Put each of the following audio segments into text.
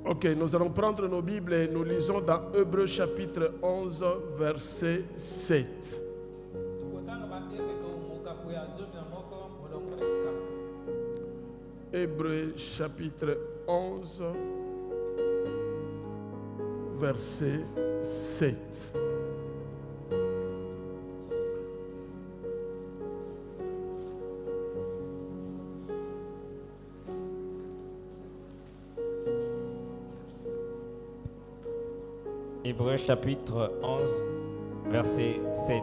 Ok, nous allons prendre nos Bibles et nous lisons dans Hébreux chapitre 11, verset 7. Hébreux chapitre 11, verset 7. Hébreux chapitre 11, verset 7.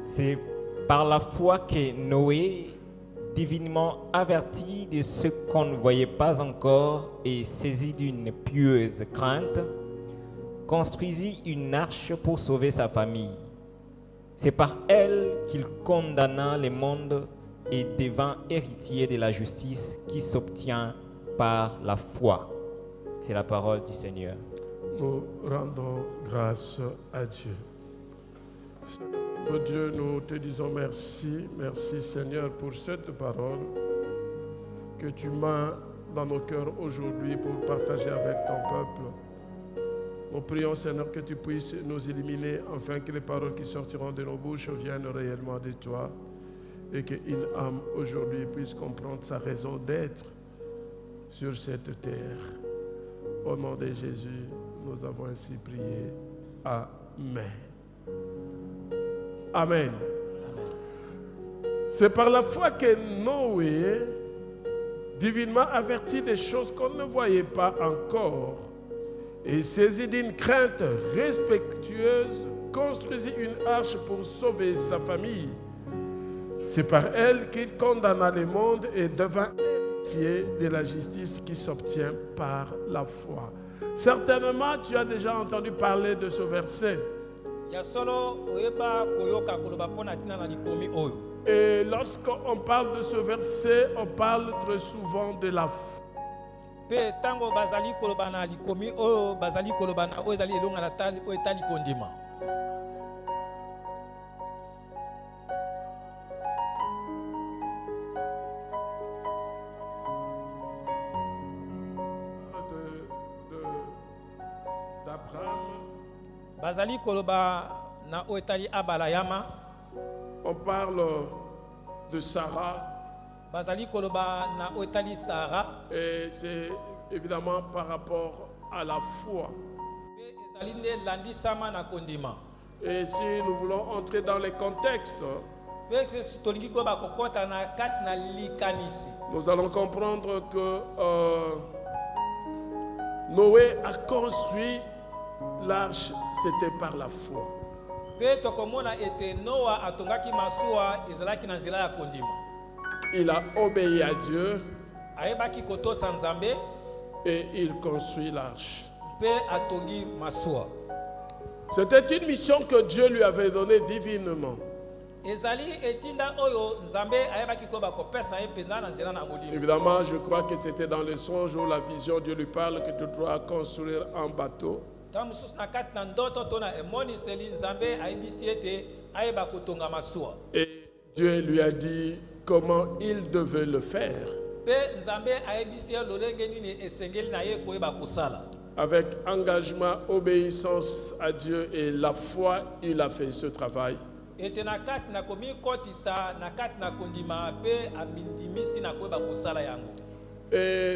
C'est par la foi que Noé, divinement averti de ce qu'on ne voyait pas encore et saisi d'une pieuse crainte, construisit une arche pour sauver sa famille. C'est par elle qu'il condamna le monde et devint héritier de la justice qui s'obtient par la foi. C'est la parole du Seigneur. Nous rendons grâce à Dieu. Seigneur Dieu, nous te disons merci. Merci Seigneur pour cette parole que tu mets dans nos cœurs aujourd'hui pour partager avec ton peuple. Nous prions Seigneur que tu puisses nous illuminer afin que les paroles qui sortiront de nos bouches viennent réellement de toi et qu'une âme aujourd'hui puisse comprendre sa raison d'être sur cette terre. Au nom de Jésus, nous avons ainsi prié. Amen. Amen. C'est par la foi que Noé, divinement averti des choses qu'on ne voyait pas encore, et saisi d'une crainte respectueuse, construisit une arche pour sauver sa famille. C'est par elle qu'il condamna le monde et devint héritier de la justice qui s'obtient par la foi. Certainement, tu as déjà entendu parler de ce verset. Et lorsqu'on parle de ce verset, on parle très souvent de la foi. Bazali koloba na oetali abalayama. On parle de Sarah. Bazali koloba na oetali Sarah. Et c'est évidemment par rapport à la foi. Et si nous voulons entrer dans les contextes, nous allons comprendre que Noé a construit l'arche, c'était par la foi. Il a obéi à Dieu et il construit l'arche. C'était une mission que Dieu lui avait donnée divinement. Évidemment, je crois que c'était dans le songe où la vision, Dieu lui parle que tu dois construire un bateau. Et Dieu lui a dit comment il devait le faire. Avec engagement, obéissance à Dieu et la foi, il a fait ce travail. Et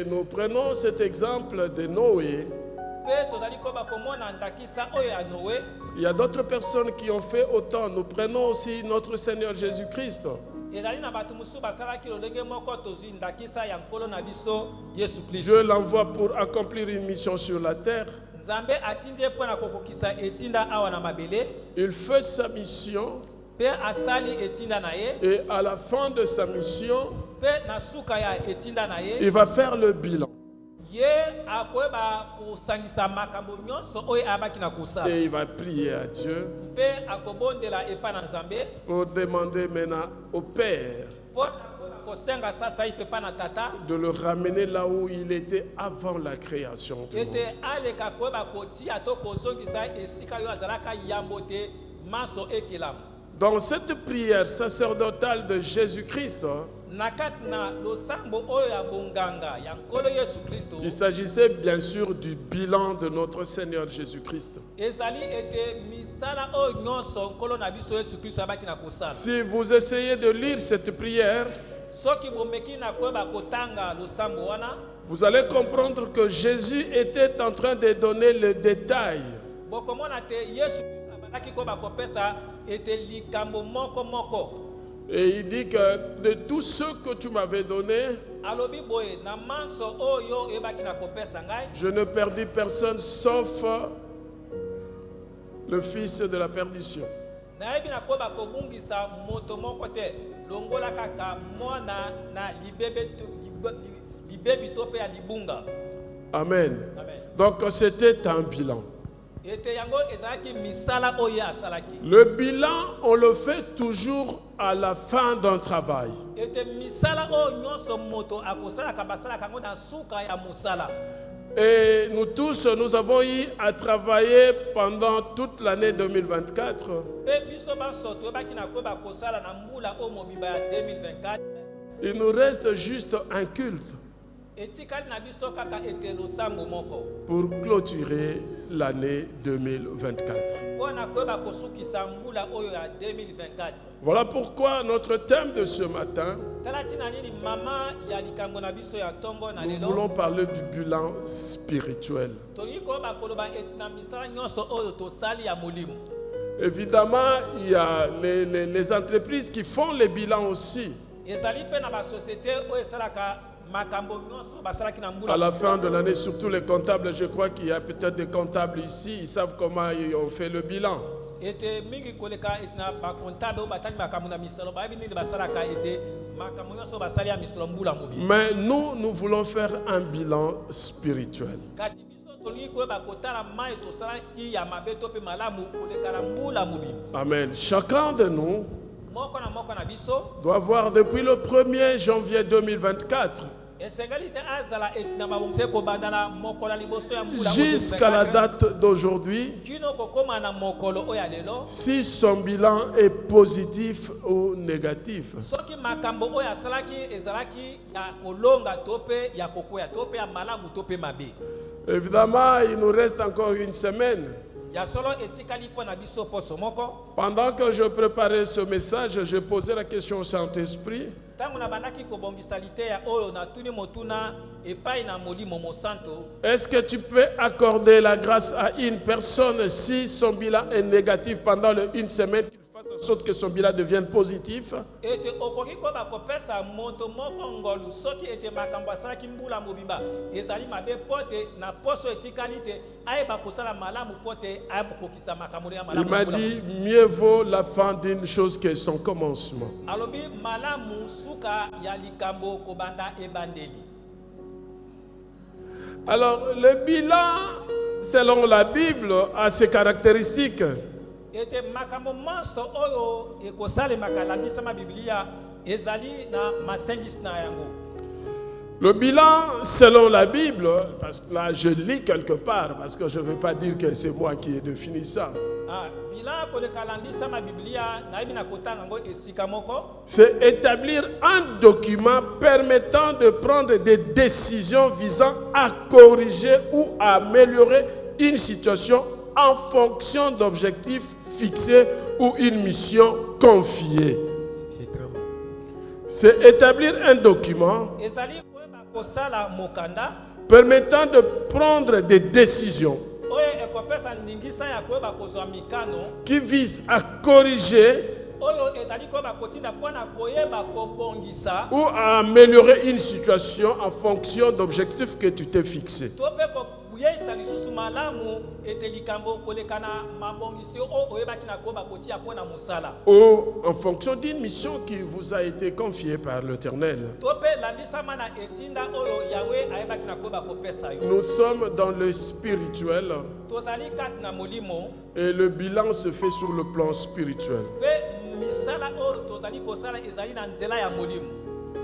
nous prenons cet exemple de Noé. Il y a d'autres personnes qui ont fait autant. Nous prenons aussi notre Seigneur Jésus-Christ. Dieu l'envoie pour accomplir une mission sur la terre. Il fait sa mission. Et à la fin de sa mission, il va faire le bilan. Et il va prier à Dieu pour demander maintenant au Père de le ramener là où il était avant la création du monde. Dans cette prière sacerdotale de Jésus-Christ, na kati na losambo oyo ya bonganga ya nkolo Yesu Kristo. Il s'agissait bien sûr du bilan de notre Seigneur Jésus-Christ. Ezali ete misala oyo nyonso nkolo na biso Yesu Kristo abaki na kosala. Si vous essayez de lire cette prière, Soki bomeki na koyeba kotanga losambo wana, vous allez comprendre que Jésus était en train de donner le détail bokomona te Yesu Kristo abaki koyeba kopesa ete likambo moko moko. et il dit que de tout ce que tu m'avais donné, Alobi boye na manso oyo ebaki na kopesa ngai, je ne perdis personne sauf le fils de la perdition. nayebi na koyeba kobungisa moto moko te longola kaka mwana na libebi to pe ya libunga. Amen. Amen. Donc c'était un bilan. Ete yango ezalaki misala oyo asalaki. Le bilan, on le fait toujours à la fin d'un travail. Ete misala oyo nyonso moto akosalaka basalaka yango na suka ya mosala. Et nous tous, nous avons eu à travailler pendant toute l'année 2024. Pe biso banso toyebaki na koyeba kosala na mbula oyo mobimba ya 2024. Il nous reste juste un culte Etikali na biso kaka ete losambo moko pour clôturer l'année 2024. mpo na koyeba kosukisa mbula oyo ya 2024. Voilà pourquoi notre thème de ce matin, Tala tina nini mama ya likambo na biso ya ntongo na nous lelo. voulons parler du bilan spirituel. Tolingi koyeba koloba ete na misala nyonso oyo tosali ya molimo. Évidemment, il y a les entreprises qui font les bilans aussi. Ezali pe na ba société oyo esalaka makambo nyonso basalaki na mbula. À la fin de l'année, surtout les comptables, je crois qu'il y a peut-être des comptables ici, ils savent comment on fait le bilan. Ete mingi koleka ete na ba comptable oyo batali makambo na misolo bayebi nini basalaka ete makambo nyonso basali ya misolo mbula mobimba. Mais nous voulons faire un bilan spirituel. Kasi biso tolingi koyeba kotala mai tosalaki ya mabe to pe malamu koleka na mbula mobimba. Amen. Chacun de nous Moko na biso doit voir depuis le 1er janvier 2024 esengeli te azala ete na babongisi kobanda na mokolo ya liboso ya mbula jusqu'à la date d'aujourd'hui kino kokóma na mokolo oyo ya lelo si son bilan est positif ou négatif. soki makambo oyo asalaki ezalaki ya kolonga to pe ya kokwea to pe ya malamu to pe mabe. Évidemment, il nous reste encore une semaine. Ya solo etikali mpo na biso poso moko. Pendant que je préparais ce message, je posais la question au Saint-Esprit. Ntango na bandaki kobongisa liteya oyo natuni motuna epai na molimo mosanto. Est-ce que tu peux accorder la grâce à une personne si son bilan est négatif pendant une semaine, qu'il fasse en sorte que son bilan devienne positif? Ete okoki koba kopesa moto moko ngolu soki ete makambo asalaki mbula mobimba ezali mabe pote na poso etikali te ayeba kosala malamu pote ayeba kokisa makambo ya malamu. Il m'a dit mieux vaut la fin d'une chose que son commencement. Alobi malamu suka ya likambo kobanda ebandeli. Alors le bilan selon la Bible a ses caractéristiques. Ete makambo manso oyo ekosalemaka landisama Biblia ezali na masengisi na yango. Le bilan selon la Bible, parce que là je lis quelque part, parce que je ne veux pas dire que c'est moi qui ai défini ça. Bilan koleka landisama Biblia nayebi na kotanga ngo esika moko. C'est établir un document permettant de prendre des décisions visant à corriger ou à améliorer une situation en fonction d'objectifs fixés ou une mission confiée. C'est établir un document permettant de prendre des décisions qui visent à corriger ou à améliorer une situation en fonction d'objectifs que tu t'es fixé. Ou en fonction d'une mission qui vous a été confiée par l'Éternel. Nous sommes dans le spirituel et le bilan se fait sur le plan spirituel.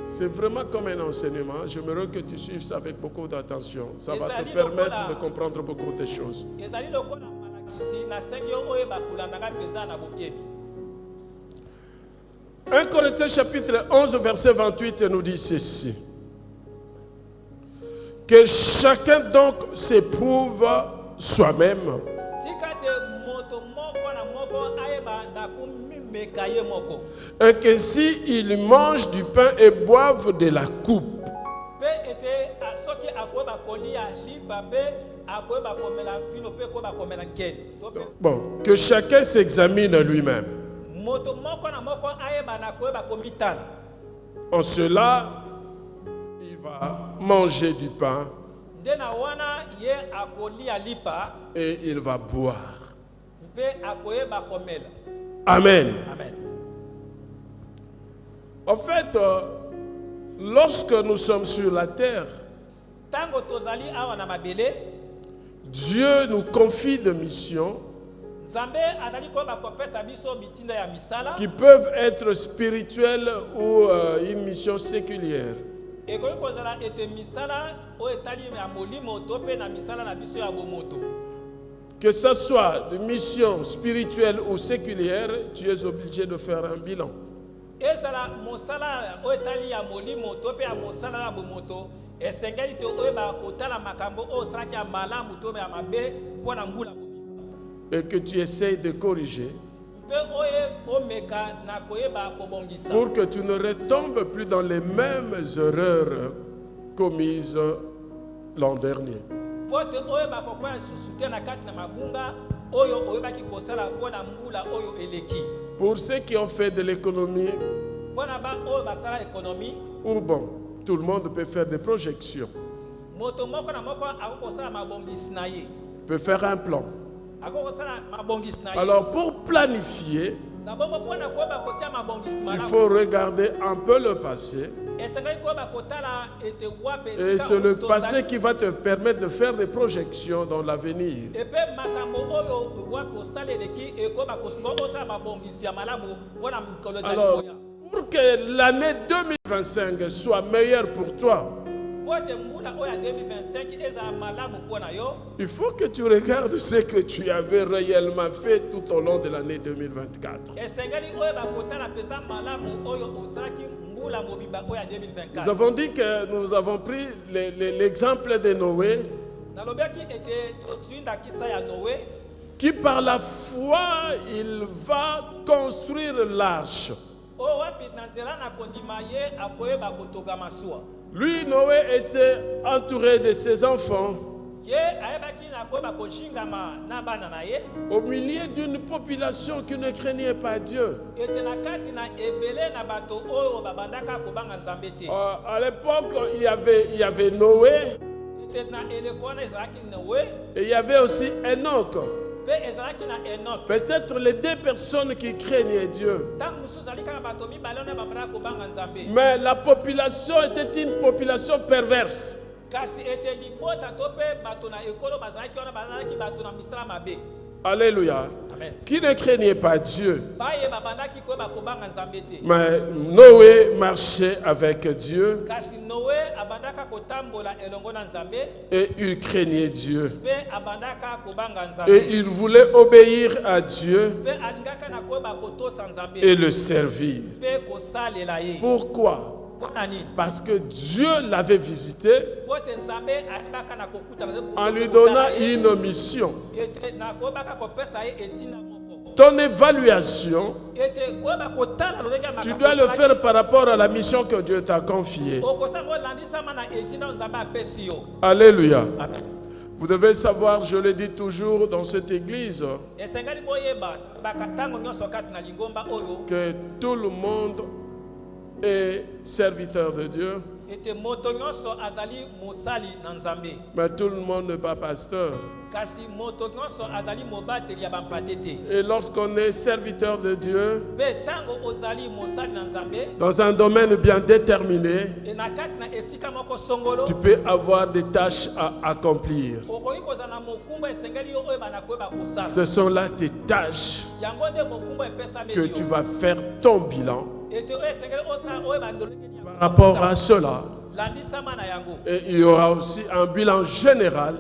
C'est vraiment comme un enseignement. J'aimerais que tu suives ça avec beaucoup d'attention. Ça va te permettre de comprendre beaucoup de choses. 1 Corinthiens chapitre 11, verset 28 nous dit ceci. Que chacun donc s'éprouve soi-même. Et que s'il mange du pain et boive de la coupe. Bon, que chacun s'examine lui-même. En cela, il va manger du pain et il va boire. Amen. Amen. En fait, lorsque nous sommes sur la terre, Dieu nous confie des missions qui peuvent être spirituelles ou une mission séculière. Que ce soit une mission spirituelle ou séculière, tu es obligé de faire un bilan. Et que tu essayes de corriger pour que tu ne retombes plus dans les mêmes erreurs commises l'an dernier. Pour ceux qui ont fait de l'économie, ou bon, tout le monde peut faire des projections, peut faire un plan. Alors pour planifier, il faut regarder un peu le passé. Et c'est le passé qui va te permettre de faire des projections dans l'avenir. Alors, pour que l'année 2025 soit meilleure pour toi, il faut que tu regardes ce que tu avais réellement fait tout au long de l'année 2024. Nous avons dit que nous avons pris l'exemple de Noé, qui par la foi, il va construire l'arche. Lui, Noé, était entouré de ses enfants au milieu d'une population qui ne craignait pas Dieu. À l'époque, il y avait Noé et il y avait aussi Enoch. Peut-être les deux personnes qui craignaient Dieu. Mais la population était une population perverse. Alléluia. Amen. Qui ne craignait pas Dieu. Mais Noé marchait avec Dieu et il craignait Dieu. Et il voulait obéir à Dieu et le servir. Pourquoi? Parce que Dieu l'avait visité en lui donnant une mission. Ton évaluation, tu dois le faire par rapport à la mission que Dieu t'a confiée. Alléluia. Amen. Vous devez savoir, je le dis toujours dans cette église, que tout le monde est serviteur de Dieu, mais tout le monde n'est pas pasteur. Et lorsqu'on est serviteur de Dieu, dans un domaine bien déterminé, tu peux avoir des tâches à accomplir. Ce sont là tes tâches que tu vas faire ton bilan par rapport à cela. Et il y aura aussi un bilan général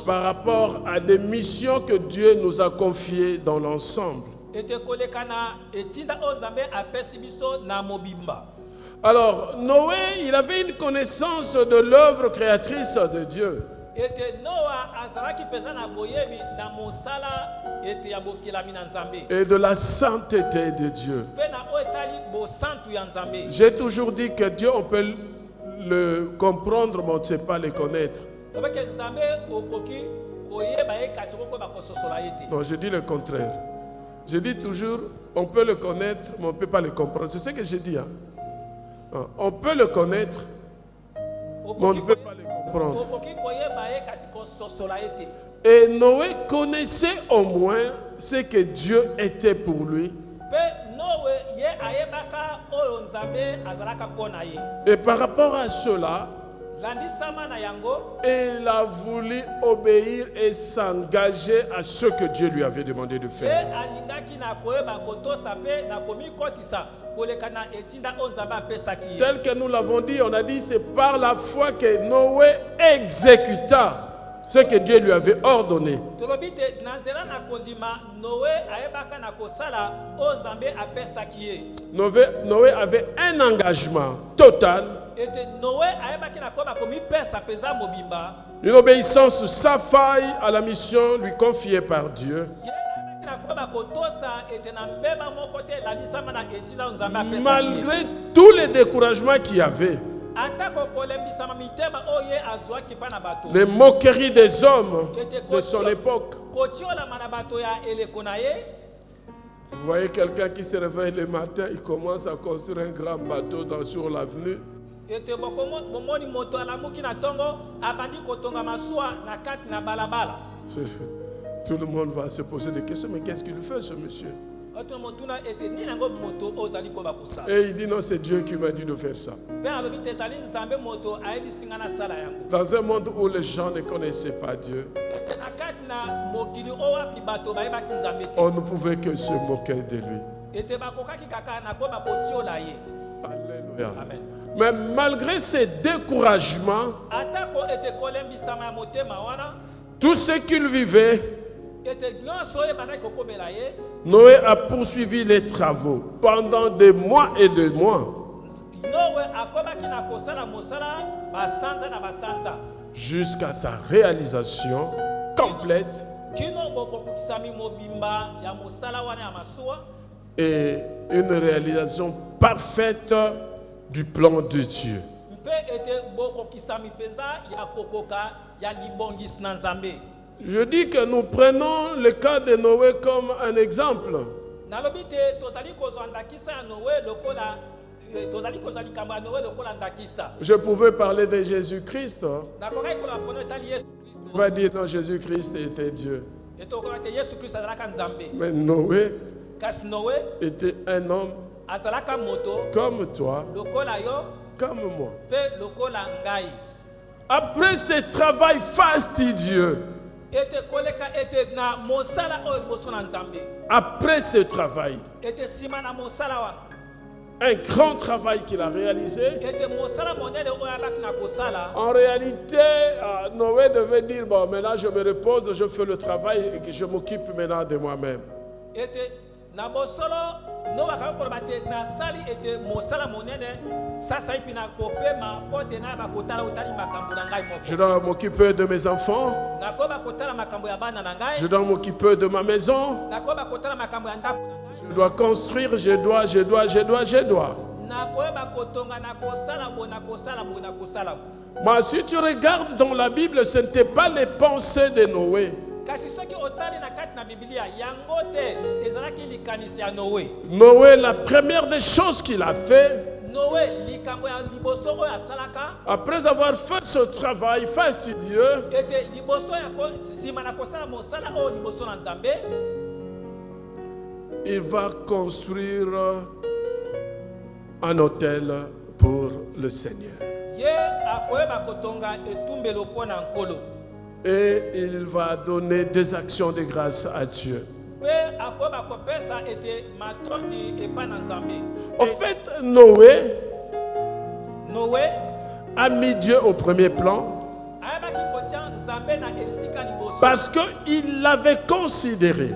par rapport à des missions que Dieu nous a confiées dans l'ensemble. ete koleka na etinda oyo nzambe apesi biso na mobimba. Alors, Noé, il avait une connaissance de l'œuvre créatrice de Dieu. Ete Noa azalaki peza na boyebi na mosala ete ya bokelami na nzambe. Et de la sainteté de Dieu. Pe na oyo etali bosantu ya nzambe. J'ai toujours dit que Dieu, on peut le comprendre, mais on ne sait pas le connaître. Lobeke nzambe okoki koyeba ye kasi kokoba kososola ye te. Non, je dis le contraire. Je dis toujours, on peut le connaître, mais on ne peut pas le comprendre. C'est ce que je dis. Hein? On peut le connaître, mais on ne peut pas le comprendre. Et Noé connaissait au moins ce que Dieu était pour lui. Et par rapport à cela, il a voulu obéir et s'engager à ce que Dieu lui avait demandé de faire. Tel que nous l'avons dit, on a dit c'est par la foi que Noé exécuta ce que Dieu lui avait ordonné. Noé avait un engagement total, une obéissance sans faille à la mission lui confiée par Dieu. Malgré tous les découragements qu'il y avait, les moqueries des hommes de son époque. Vous voyez quelqu'un qui se réveille le matin, il commence à construire un grand bateau sur l'avenue. Tout le monde va se poser des questions, mais qu'est-ce qu'il fait ce monsieur? Et il dit non, c'est Dieu qui m'a dit de faire ça. Dans un monde où les gens ne connaissaient pas Dieu, on ne pouvait que se moquer de lui. Alléluia. Amen. Mais malgré ces découragements, tout ce qu'il vivait, Noé a poursuivi les travaux pendant des mois et des mois jusqu'à sa réalisation complète et une réalisation parfaite du plan de Dieu. Je dis que nous prenons le cas de Noé comme un exemple. Je pouvais parler de Jésus-Christ. On va dire non, Jésus-Christ était Dieu. Mais Noé était un homme comme toi, comme moi. Après ce travail fastidieux, après ce travail, un grand travail qu'il a réalisé, en réalité, Noé devait dire, bon, maintenant je me repose, je fais le travail et que je m'occupe maintenant de moi-même. Je dois m'occuper de mes enfants. Je dois m'occuper de ma maison. Je dois construire, je dois. Mais si tu regardes dans la Bible, ce n'était pas les pensées de Noé. Noé, la première des choses qu'il a fait, après avoir fait ce travail fastidieux, il va construire un autel pour le Seigneur. Et il va donner des actions de grâce à Dieu. En fait, Noé a mis Dieu au premier plan parce qu'il l'avait considéré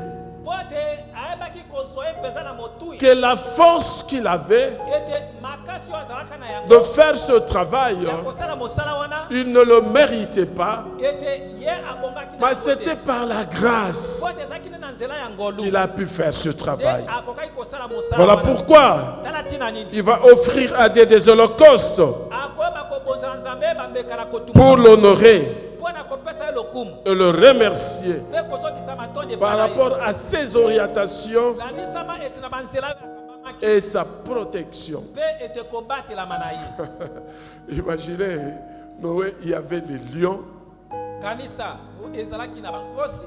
que la force qu'il avait ete makasi oyo azalaka na yango de faire ce travail, ya kosala mosala wana il ne le méritait pas, ete ye abongaki na mais yango c'était te. par la grâce Po ete ezalaki nde na nzela ya ngolu qu'il a pu faire ce nde travail. akokaki kosala mosala Voilà wana. pourquoi Tala ntina nini il va offrir à Dieu des holocaustes akoyeba kobonzela nzambe bambeka na pour kotumba l'honorer mpo na kopesa ye lokumu et le remercier mpe kozongisa matondi par epai na ye. rapport à ses orientations landisama ete na banzela oyo akambamaki et sa protection. mpe ete kobatelama na ye. Imaginez, Noé, il y avait des lions, kanisa ezalaki na bankosi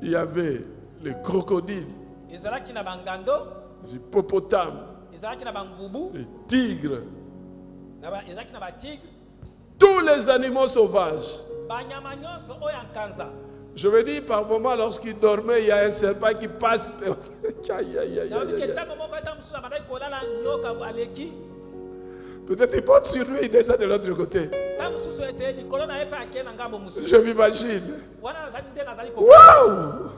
il y avait les crocodiles, ezalaki na bangando les hippopotames, ezalaki na bangubu les tigres, ezalaki na batigre tous les animaux sauvages. banyama nyonso oyo ya nkanza. Je me dis par moment, lorsqu'il dormait, il y a un serpent qui passe. Aïe, aïe, aïe, nayobi aïe, ke aïe. ntango moko ata mosusu abandaki kolala nyoka aleki Peut-être il monte sur lui, il descend de l'autre côté. ntango mosusu ete likolo na ye mpe akee na ngambo mosusu Je m'imagine. wana nazali nde nazali Waouh!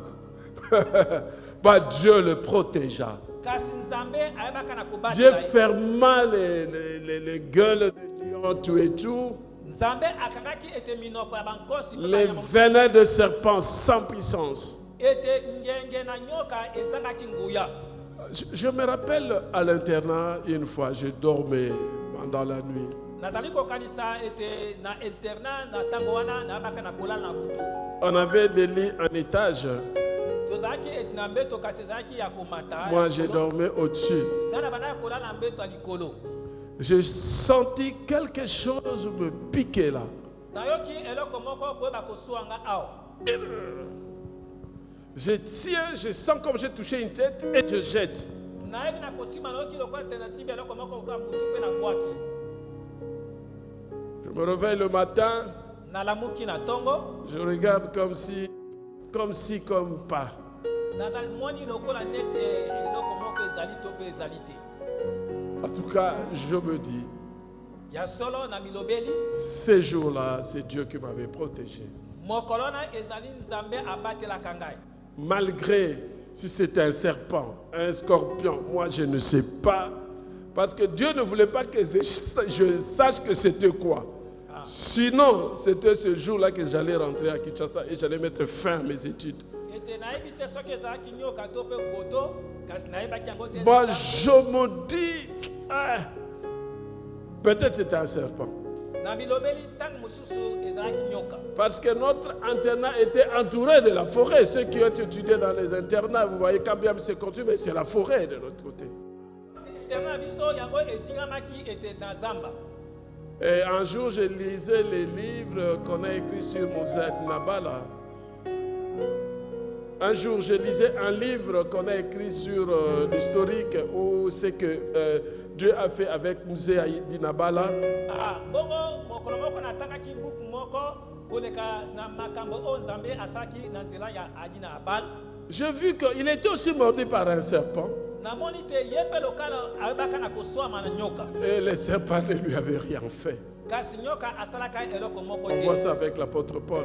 Bah, Dieu le protégea. kasi nzambe ayebaka na Dieu kobatela ye. ferma les gueules des lions, tout et tout. nzambe akangaki ete minoko ya bankosi mpe Les banyama mosusu venins de serpents sans puissance. ete ngenge na nyoka ezangaki nguya. Je me rappelle à l'internat, une fois, je dormais pendant la nuit. nazali kokanisa ete na internat na ntango wana nayebaka na kolala na butu On avait des lits en étage. tozalaki ete na mbeto kasi ezalaki ya komata Moi, je dormais au-dessus. nga na bandaki kolala na mbeto ya likolo J'ai senti quelque chose me piquer là. nayoki eloko moko koyeba kosuwa nga awa Je tiens, je sens comme j'ai touché une tête et je jette. nayebi na kosima nayoki lokola te nasimbi eloko moko kokola mutu mpe na bwaki Je me réveille le matin, nalamuki na ntongo je regarde comme pas. nazali moni lokola nete eloko moko ezali to mpe ezali te. En tout cas, je me dis, ya solo na milobeli ces jours-là, c'est Dieu qui m'avait protégé. mokolo wana ezali nzambe abatelaka ngai Malgré si c'était un serpent, un scorpion, moi je ne sais pas. Parce que Dieu ne voulait pas que je sache que c'était quoi. Sinon, c'était ce jour-là que j'allais rentrer à Kinshasa et j'allais mettre fin à mes études. ete nayebi te soki ezalaki nyoka to mpe boto kasi nayebaki yango te. Moi, je me dis, peut-être c'était un serpent. na milobeli ntango mosusu ezalaki nyoka Parce que notre internat était entouré de la forêt. Ceux qui ont étudié dans les internats, vous voyez quand bien c'est construit, mais c'est la forêt de l'autre côté. internat biso yango ezingamaki ete na zamba. Et un jour, je lisais les livres qu'on a écrits sur Mosè Nabala. Un jour, je lisais un livre qu'on a écrit sur l'historique où c'est que Dieu a fait avec Mosè Nabala. bongo mokolo moko natangaki buku moko koleka na makambo oyo nzambe asalaki na nzela ya adi na abal. J'ai vu qu'il était aussi mordu par un serpent. namoni te ye mpe lokala ayebaka na koswama na nyoka Et le serpent ne lui avait rien fait. kasi nyoka asalaka eloko moko On voit te. ça avec l'apôtre Paul.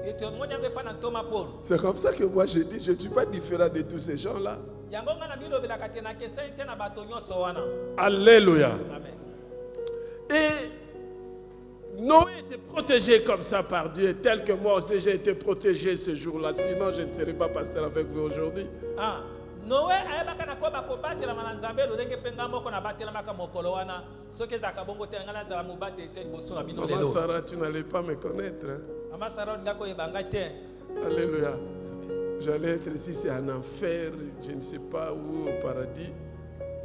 ete omoni yango epai na ntoma paul C'est comme ça que moi je dis, je ne suis pas différent de tous ces gens-là. yango ngai na milobelaka te nakesani te na bato nyonso wana. Alléluia. amen. Et Noé était protégé comme ça par Dieu, tel que moi aussi j'ai été protégé ce jour-là. Sinon, je ne serais pas pasteur avec vous aujourd'hui. noe ayebaka na koyeba kobatelama na nzambe lolenge mpe ngai moko nabatelamaka mokolo wana soki ezalaka bongo te ngai nazala mobateli te liboso na bino Maman lelo. Sarah, tu n'allais pas me connaître. Hein? mama sara olinga koyeba ngai te. Alléluia. J'allais être ici, c'est un enfer, je ne sais pas où, au paradis.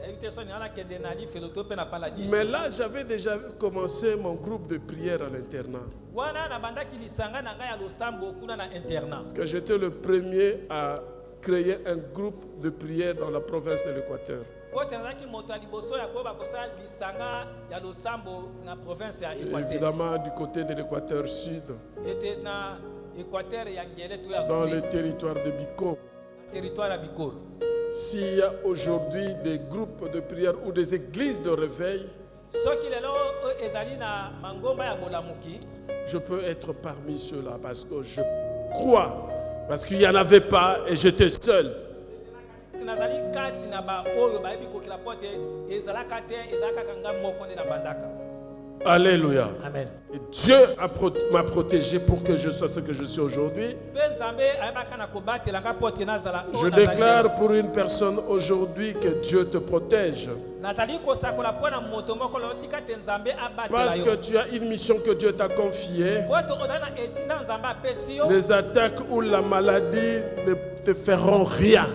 nayebi te soni wana kende na lifelo to mpe na paladis. Mais là, j'avais déjà commencé mon groupe de prière à l'internat. wana nabandaki lisanga na ngai ya losambo kuna na internat. Parce que j'étais le premier à créer un groupe de prière dans la province de l'Équateur. po te nazalaki moto ya liboso ya koyeba kosala lisanga ya losambo na province ya équateur. Évidemment, du côté de l'Équateur sud, ete na équateur ya ngele to ya dans le Kusini, territoire de Biko. na territoire ya bikoro. S'il y a aujourd'hui des groupes de prière ou des églises de réveil, soki lelo oyo ezali na mangomba ya bolamuki je peux être parmi ceux-là parce que je crois, parce qu'il n'y en avait pas et j'étais seul. puisque nazali kati na ba oyo bayebi kokila pote ezalaka te ezalaka kanga moko nde na bandaka. Alléluia. Amen. Et Dieu m'a protégé pour que je sois ce que je suis aujourd'hui. Je déclare pour une personne aujourd'hui que Dieu te protège. Parce que tu as une mission que Dieu t'a confiée. Les attaques ou la maladie ne te feront rien.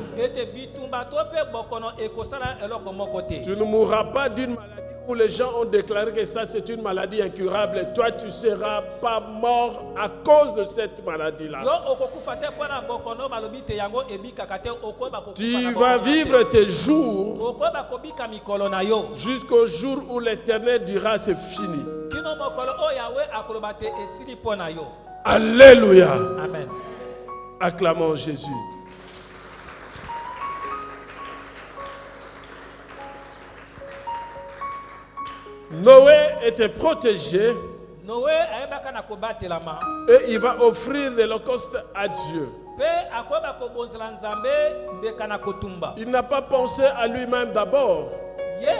Tu ne mourras pas d'une maladie où les gens ont déclaré que ça c'est une maladie incurable et toi tu ne seras pas mort à cause de cette maladie-là. Tu vas vivre tes jours jusqu'au jour où l'Éternel dira c'est fini. Alléluia. Amen. Acclamons Jésus. Noé était protégé et il va offrir des holocaustes à Dieu. Il n'a pas pensé à lui-même d'abord, mais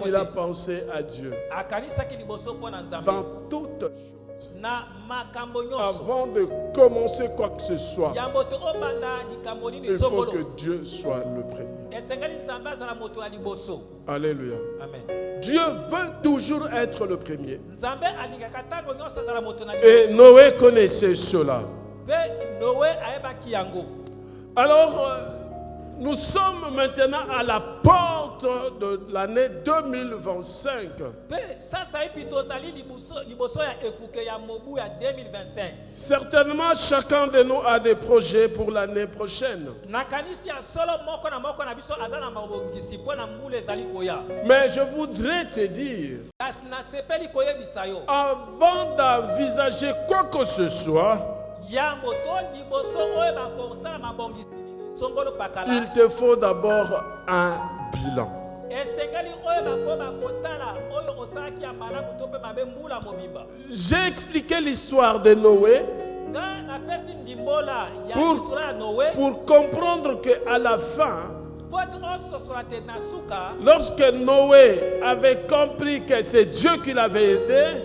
il a pensé à Dieu. Dans toutes choses, avant de commencer quoi que ce soit, il faut que Dieu soit le premier. Alléluia. Amen. Dieu veut toujours être le premier. Et Noé connaissait cela. Alors, nous sommes maintenant à la porte de l'année 2025. Certainement, chacun de nous a des projets pour l'année prochaine. Mais je voudrais te dire, avant d'envisager quoi que ce soit, il te faut d'abord un bilan. J'ai expliqué l'histoire de Noé pour comprendre qu'à la fin, lorsque Noé avait compris que c'est Dieu qui l'avait aidé,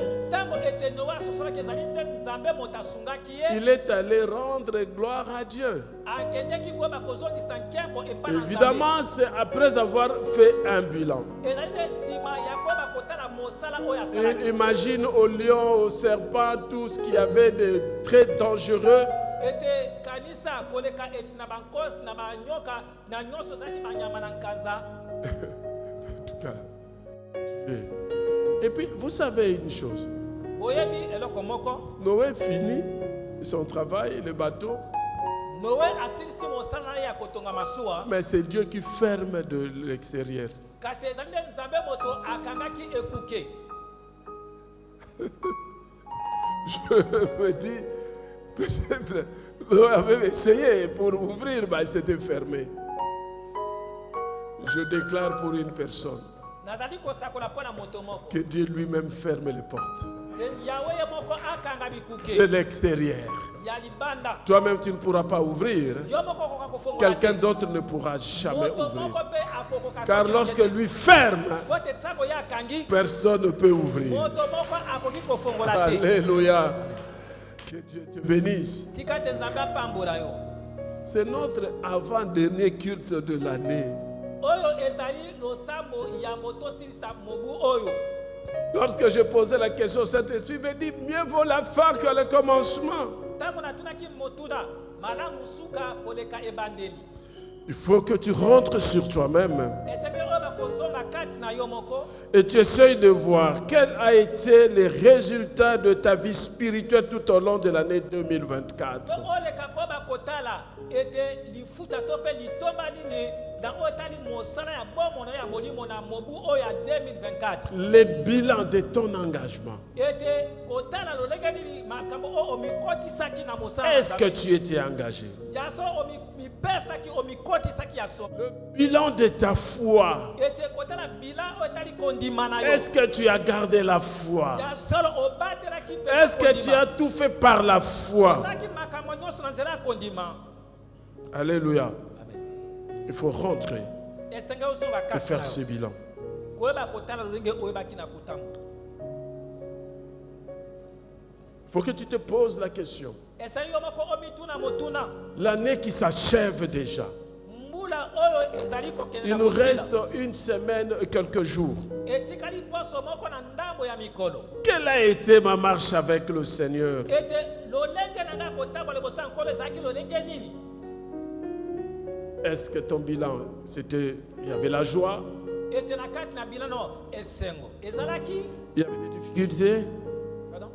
il est allé rendre gloire à Dieu. Évidemment, c'est après avoir fait un bilan. Et imagine au lion, au serpent, tout ce qu'il y avait de très dangereux. En tout cas, et puis, vous savez une chose. Noé finit son travail, le bateau. Mais c'est Dieu qui ferme de l'extérieur. Je me dis, peut-être, Noé avait essayé pour ouvrir, mais c'était fermé. Je déclare pour une personne que Dieu lui-même ferme les portes de l'extérieur. Toi-même, tu ne pourras pas ouvrir. Quelqu'un d'autre ne pourra jamais ouvrir. Car lorsque lui ferme, personne ne peut ouvrir. Alléluia. Que Dieu te bénisse. C'est notre avant-dernier culte de l'année. Lorsque j'ai posé la question, cet esprit me dit mieux vaut la fin que le commencement. Il faut que tu rentres sur toi-même et tu essayes de voir quels ont été les résultats de ta vie spirituelle tout au long de l'année 2024. Les bilans de ton engagement. Est-ce que tu étais engagé? Le bilan de ta foi. Est-ce que tu as gardé la foi? Est-ce que tu as tout fait par la foi? Alléluia. Amen. Il faut rentrer Esenga ozonga et kati faire na ce yo. bilan. Koyeba kotala lolenge oyebaki na kotambola. Il faut que tu te poses la question. Esengi yo moko omituna motuna. L'année qui s'achève déjà. Mbula oyo ezali kokende Il na nous kosila. reste une semaine et quelques jours. Etikali poso moko na ndambo ya mikolo. Quelle a été ma marche avec le Seigneur? Ete lolenge nanga kotambola liboso ya nkolo ezalaki lolenge nini? Est-ce que ton bilan, c'était, il y avait la joie, Ete na kati na bilano esengo. Ezalaki, il y avait des difficultés, pardon?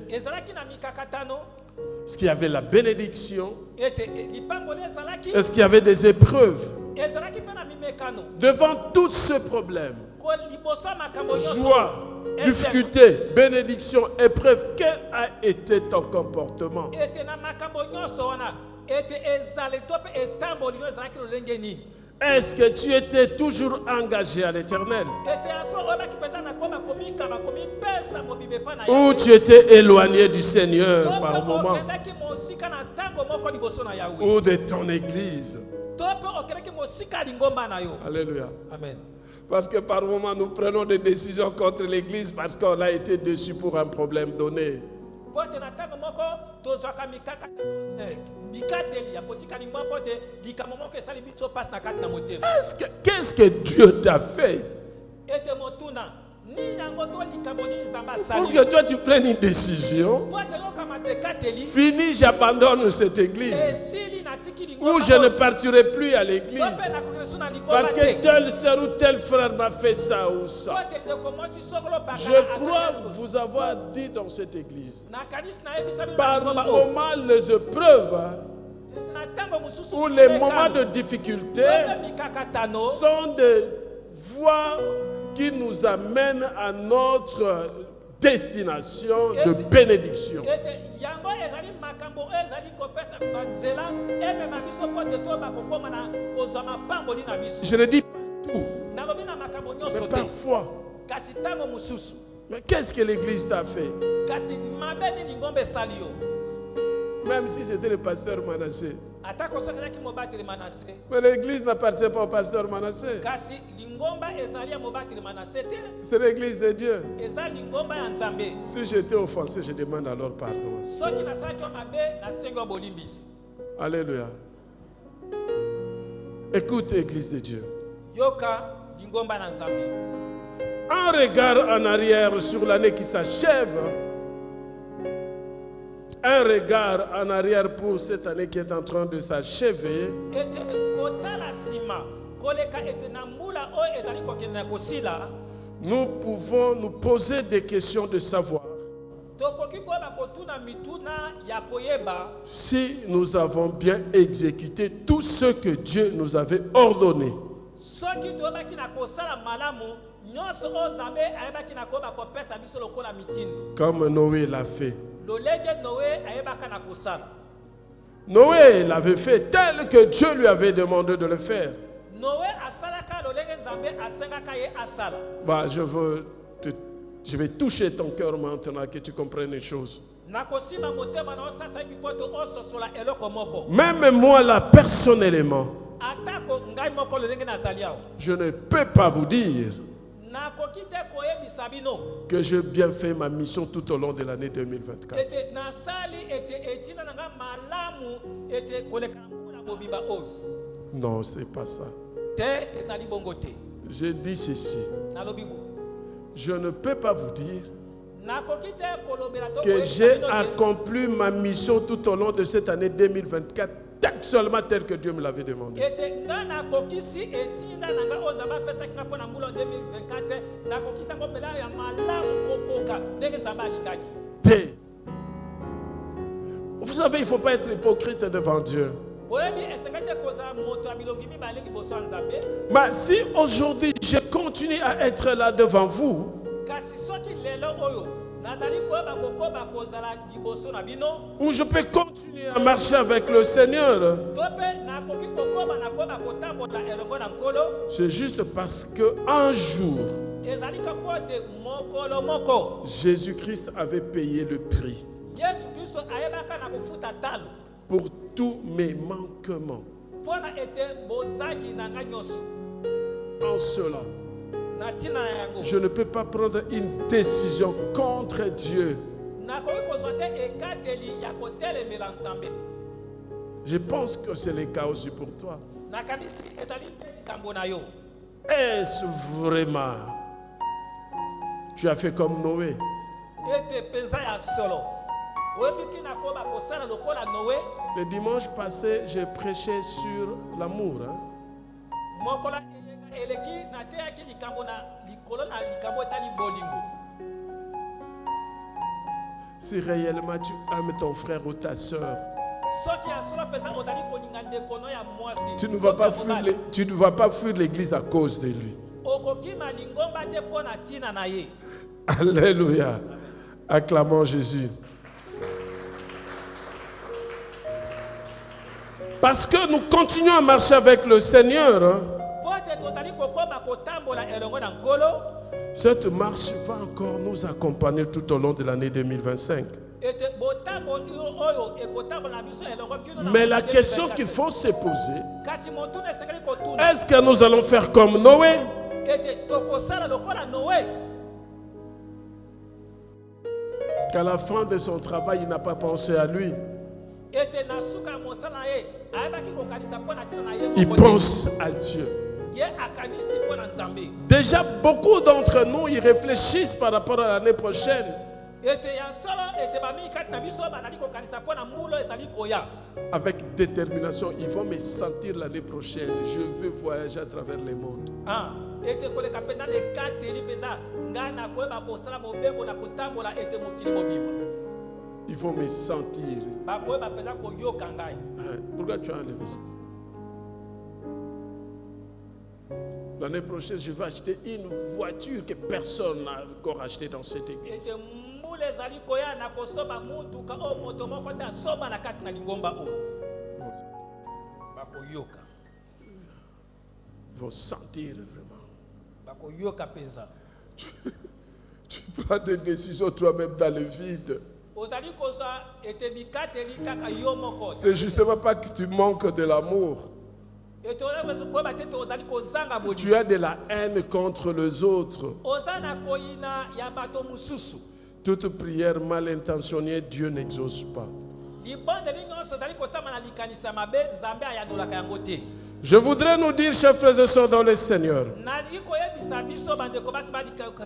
ezalaki na mikakatano. Est-ce qu'il y avait la bénédiction? Ete lipango ezalaki. Est-ce qu'il y avait des épreuves? Ezalaki pe na mimekano. Devant tous ces problèmes, Ko liboso ya makambo nyonso. joie, difficulté, bénédiction, épreuve, quel a été ton comportement? Ete na makambo nyonso wana. Ete ezali to pe etamboli nyonso ezalaki lolenge nini? Est-ce que tu étais toujours engagé à l'Éternel? Ete aso oyebaki mpenza na koma komikama komipesa mobimbe pa na Ou Yahweh. tu étais éloigné du Seigneur To par pe moment? okendaki mosika na ntango moko liboso na Yahweh. Ou de ton église? To pe okendaki mosika ya lingomba na yo. Alléluia. Amen. Parce que par moment, nous prenons des décisions contre l'église parce qu'on a été déçus pour un problème donné. Pote na ntango moko tozwaka mikateli ya kotikali mwa pote likambo moko esali biso pasi na kati na motema. Qu'est-ce que Dieu t'a fait Ete motuna nini yango to likambo nini nzambe pour asali? que toi tu prennes une décision? Pote yokama te kateli. Fini, j'abandonne cette église. Esili natiki lingomba. Ou je ne partirai plus à l'église. Tope na kokesu na lingomba Parce te. que tel sœur ou tel frère m'a fait ça ou ça. Pote ndeko mwasi sokolo bakala Je crois asali. vous avoir dit dans cette église. Na kanisi na yebisa bino na Par lingomba o. moments, les épreuves Na ntango mosusu ou les moments mekano. de difficulté Tope mikakatano. sont des voies qui nous amènent à notre destination de bénédiction. Ete yango ezali makambo ezali kopesa banzela emema biso pote to bakokoma na kozwa mapamboli na biso. Je ne dis pas tout, Nalobi na makambo mais nyonso te. parfois. Kasi ntango mosusu. Mais qu'est-ce que l'église t'a fait? Kasi mabe nini ngombe esali yo. Même si c'était le pasteur Manassé. Atako soki ezalaki mobateli Manase. Mais l'église n'appartient pas au pasteur Manassé. Kasi lingomba ezali ya mobateli Manase te. C'est l'église de Dieu. Ezali lingomba ya Nzambe. Si j'étais offensé, je demande alors pardon. Soki nasalaki yo mabe nasengi yo bolimbisi. Alléluia. Écoute, église de Dieu. Yoka lingomba na Nzambe. Un regard en arrière sur l'année qui s'achève. Un regard en arrière pour cette année qui est en train de s'achever. Ete kotala sima koleka ete na mbula oyo ezali kokende na kosila. Nous pouvons nous poser des questions de savoir Tokoki koyeba kotuna mituna ya koyeba si nous avons bien exécuté tout ce que Dieu nous avait ordonné. soki toyebaki na kosala malamu nyonso oyo Nzambe ayebaki na koyeba kopesa biso lokola mitindo. Comme Noé l'a fait. Lolenge Noé ayebaka na kosala. Noé l'avait fait tel que Dieu lui avait demandé de le faire. Noé asalaka lolenge Nzambe asengaka ye asala. Bah, je vais toucher ton cœur maintenant que tu comprennes les choses. Nakosima motema na osasa bipoto ososola eloko moko. Même moi là, personnellement, Atako ngai moko lolenge nazali awo. je ne peux pas vous dire Nakoki te koyebisa bino. que j'ai bien fait ma mission tout au long de l'année 2024. Ete nasali ete etina nanga malamu ete koleka mbula mobimba oyo. Non, ce n'est pas ça. Te ezali bongo te. Je dis ceci. Nalobi bo. Je ne peux pas vous dire Nakoki te kolobela to que j'ai accompli ma mission tout au long de cette année 2024, seulement tel que Dieu me l'avait demandé. ete nga nakokisi etinda nanga oyo Nzambe apesaki nga mpo na mbula 2024 nakokisi yango mpela ya malamu kokoka ndenge Nzambe alingaki. T. Vous savez, il ne faut pas être hypocrite devant Dieu. Boyebi esengaki te kozala moto ya bilongi mibale liboso ya Nzambe. Mais si aujourd'hui je continue à être là devant vous, Kasi soki lelo oyo nazali koyeba kokoba kozala liboso na bino ou je peux continuer à marcher avec le Seigneur, to mpe nakoki kokoba na koyeba kotambola elongo na nkolo, c'est juste parce qu'un jour, ezali mpo ete mokolo moko Jésus-Christ avait payé le prix Yesu Kristo ayebaka na kofuta talo pour tous mes manquements. mpona ete bozangi na nga nyonso En cela, na ntina na yango je ne peux pas prendre une décision contre Dieu. nakoki kozwa te ekateli ya kotelemela nzambe. Je pense que c'est le cas aussi pour toi. nakanisi ezali mpe likambo na yo. Est-ce vraiment? Tu as fait comme Noé. ete mpenza ya solo oyebiki nakoba kosala lokola noe. Le dimanche passé, j'ai prêché sur l'amour. mokola eyenga eleki nateyaki likambo na likolo na likambo etali bolingo. Si réellement tu aimes ton frère ou ta soeur, soki ya solo mpenza ozali kolinga ndeko no ya mwasi tu ne vas pas fuir l'église à cause de lui. okokima lingomba te mpo na ntina na ye. Alléluia. Acclamons Jésus. Parce que nous continuons à marcher avec le Seigneur. po ete tozali kokoma kotambola elongo na nkolo. Cette marche va encore nous accompagner tout au long de l'année 2025. ete botambo oyo ekotambola na biso elongo kino na Mais la question qu'il faut se poser, kasi motuna esengeli kotuna est-ce que nous allons faire comme Noé? ete tokosala lokola noe Qu'à la fin de son travail, il n'a pas pensé à lui. ete na suka ya mosala na ye ayebaki kokanisa mpo na ntina na ye Il moko te. pense à Dieu. ye akanisi mpo na nzambe. Déjà, beaucoup d'entre nous, ils réfléchissent par rapport à l'année prochaine. ete ya solo ete bamingi kati na biso bazali kokanisa mpo na mbula ezali koya. Avec détermination, ils vont me sentir l'année prochaine. Je veux voyager à travers le monde. ete koleka mpenza na ekateli mpenza ngai nakoyeba kosala mobembo na kotambola ete mokili mobima. Ils vont me sentir. bakoyeba mpenza koyoka ngai. Pourquoi tu as enlevé ça? L'année prochaine, je vais acheter une voiture que personne n'a encore achetée dans cette église. ete mbula ezali koya na kosomba mutuka oyo moto moko te asomba na kati na lingomba oyo. bakoyoka Ils vont sentir vraiment. bakoyoka mpenza. Tu prends des décisions toi-même dans le vide. ozali kozwa ete bikateli kaka yo moko. C'est justement pas que tu manques de l'amour. ete koyeba te ozali kozanga bolingo. Tu as de la haine contre les autres. oza na koyina ya bato mosusu. Toute prière mal intentionnée, Dieu n'exauce pas. libondeli nyonso ozali kosama na likanisi ya mabe nzambe ayandolaka yango te. Je voudrais nous dire, chers frères et sœurs dans le Seigneur, nalingi koyebisa biso bandeko basi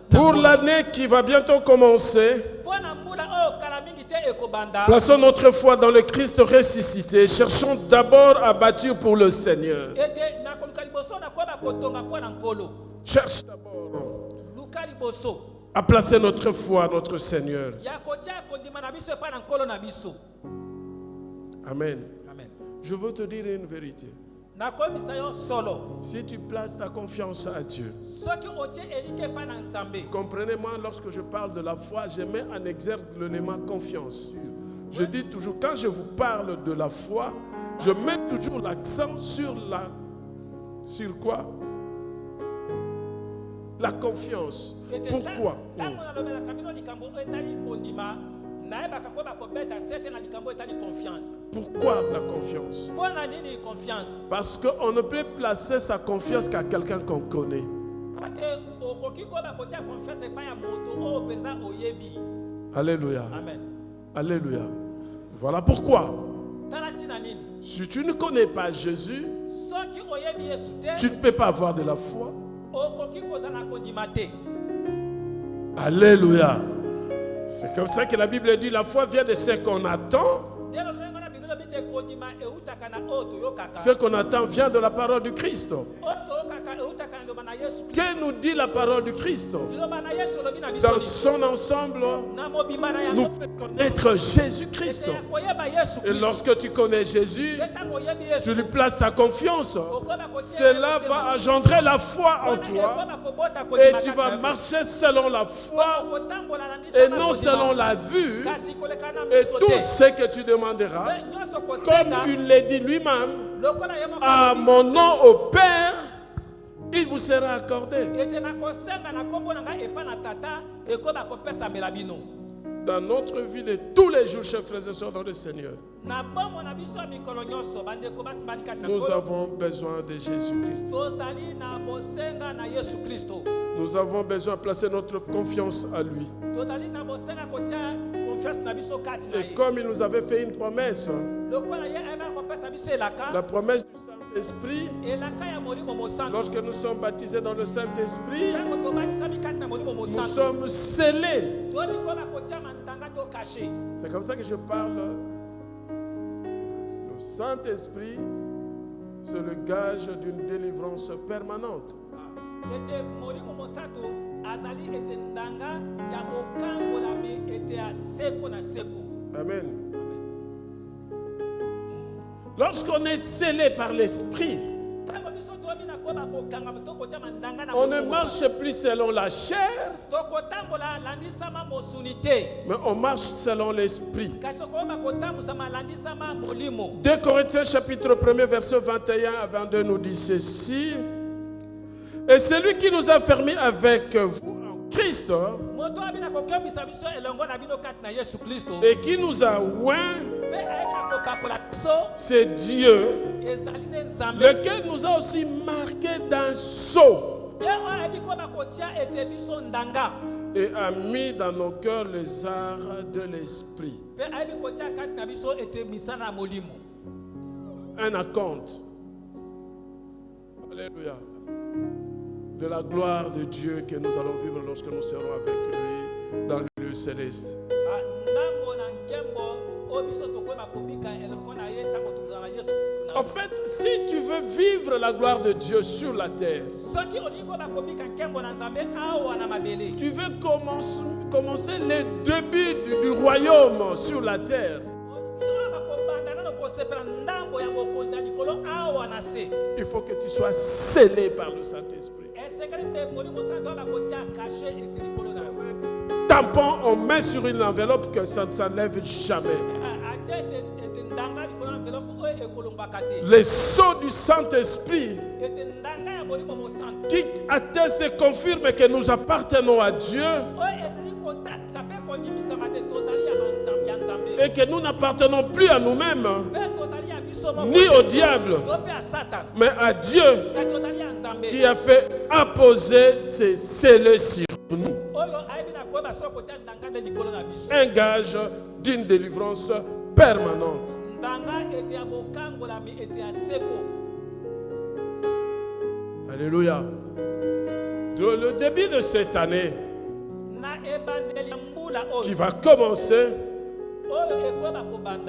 pour l'année qui va bientôt commencer, mpo na mbula oyo kala mingi te ekobanda. plaçons notre foi dans le Christ ressuscité. Cherchons d'abord à bâtir pour le Seigneur. ete na koluka liboso na koyeba kotonga mpo na nkolo. Cherche d'abord luka liboso à placer notre foi, notre Seigneur. ya kotia kondima na biso epai na nkolo na biso. Amen. amen. Je veux te dire une vérité. nakoyebisa yo solo Si tu places ta confiance à Dieu, soki otie elike epai na nzambe. comprenez-moi, lorsque je parle de la foi, je mets en exergue l'élément confiance. Je dis toujours, quand je vous parle de la foi, je mets toujours l'accent sur quoi? La confiance. Ete Pourquoi? ntango nalobelaka bino likambo oyo etali kondima nayebaka koyeba kobeta sete na likambo oyo etali confiance. Pourquoi la confiance? mpo na nini confiance? Parce qu'on ne peut placer sa confiance qu'à quelqu'un qu'on connaît. ate okoki koyeba kotia confiance epai ya moto oyo mpenza oyebi. Alléluia. amen. Alléluia. Voilà pourquoi. tala ntina nini Si tu ne connais pas Jésus, soki oyebi yesu te tu ne peux pas avoir de la foi. okoki kozala na kondima te. Alléluia. C'est comme ça que la Bible dit, la foi vient de ce qu'on attend. nde lolenge na biblia lobi te kondima eutaka na oyo toyokaka. Ce qu'on attend vient de la parole du Christ. oyo toyokaka eutaka na liloba na yesu. Que nous dit la parole du Christ? liloba na yesu olobi na biso Dans son ensemble, na mobimba na nous yango fait connaître Jésus-Christ. ete ya koyeba yesu Et lorsque tu connais Jésus, nde ntango oyebi tu yesu lui places ta confiance. okoyeba kotia Cela va engendrer la foi en toi. ekoyeba kobota Et kondima tu kati vas na yo. marcher selon la foi kotambola na et ndisama non kondima. selon la vue. kasi koleka na Et miso tout te. ce que tu demanderas, Me nyonso comme kosenga il l'a dit lui-même, lokola ye moko à alobi, mon nom au Père, il vous sera accordé. ete nakosenga na kombo na ngai epai na tata ekoyeba kopesamela bino. dans notre vie de tous les jours, chers frères et sœurs dans le Seigneur, nous avons besoin de Jésus-Christ. Nous avons besoin de placer notre confiance à lui. Et comme il nous avait fait une promesse, la promesse du Saint-Esprit, lorsque nous sommes baptisés dans le Saint-Esprit, nous sommes scellés. C'est comme ça que je parle. Le Saint-Esprit, c'est le gage d'une délivrance permanente. Amen. Lorsqu'on est scellé par l'Esprit, on ne marche plus selon la chair, mais on marche selon l'Esprit. 2 Corinthiens chapitre 1 verset 21 à 22 nous dit ceci. Et celui qui nous a fermés avec vous en Christ et qui nous a oints, c'est Dieu, lequel nous a aussi marqués d'un sceau et a mis dans nos cœurs les arts de l'Esprit. Un acompte. Alléluia. De la gloire de Dieu que nous allons vivre lorsque nous serons avec lui dans le lieu céleste. En fait, si tu veux vivre la gloire de Dieu sur la terre, tu veux commencer les débuts du royaume sur la terre, il faut que tu sois scellé par le Saint-Esprit. Tampon, on met sur une enveloppe que ça ne s'enlève jamais. Les sceaux du Saint-Esprit qui attestent et confirment que nous appartenons à Dieu et que nous n'appartenons plus à nous-mêmes ni au diable, mais à Dieu qui a fait apposer ses scellés sur nous. Un gage d'une délivrance permanente. Alléluia. Le début de cette année qui va commencer,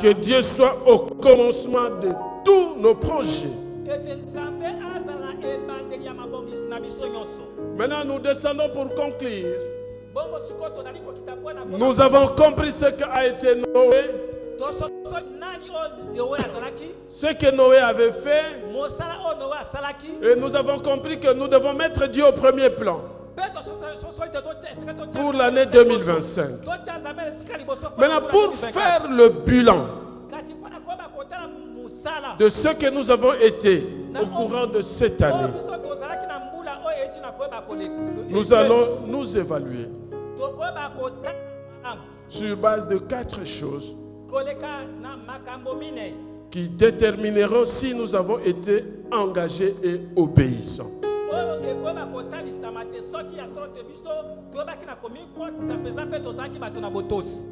que Dieu soit au commencement de tous nos projets. Maintenant, nous descendons pour conclure. Nous avons compris ce qu'a été Noé, ce que Noé avait fait, et nous avons compris que nous devons mettre Dieu au premier plan pour l'année 2025. Maintenant, pour faire le bilan de ce que nous avons été au courant de cette année, nous allons nous évaluer sur base de 4 choses qui détermineront si nous avons été engagés et obéissants.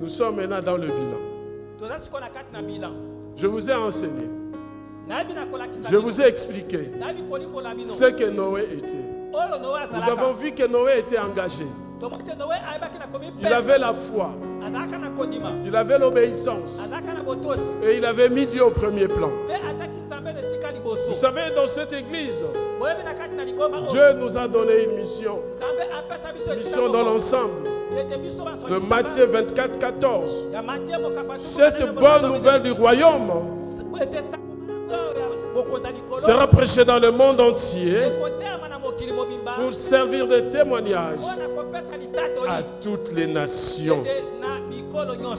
Nous sommes maintenant dans le bilan. Je vous ai enseigné. Je vous ai expliqué ce que Noé était. Nous avons vu que Noé était engagé. Il avait la foi. Il avait l'obéissance. Et il avait mis Dieu au premier plan. Vous savez, dans cette église, Dieu nous a donné une mission. Mission dans l'ensemble. De Matthieu 24, 14. Cette bonne nouvelle du royaume sera prêchée dans le monde entier pour servir de témoignage à toutes les nations.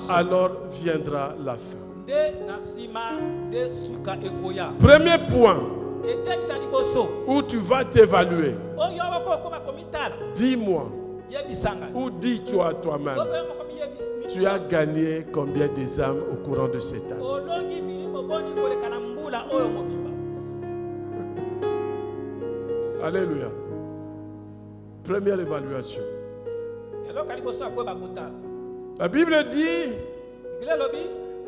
Alors viendra la fin. Premier point où tu vas t'évaluer. Dis-moi, yebisanga. Ou dis-toi toi-même, Tope moko miyebis. tu as gagné combien des âmes au courant de cette année? Olongi milimo boni koleka na mbula oyo mobimba. Alléluia. Première évaluation. Eloko liboso akoyeba kotala. La Bible dit Biblia lobi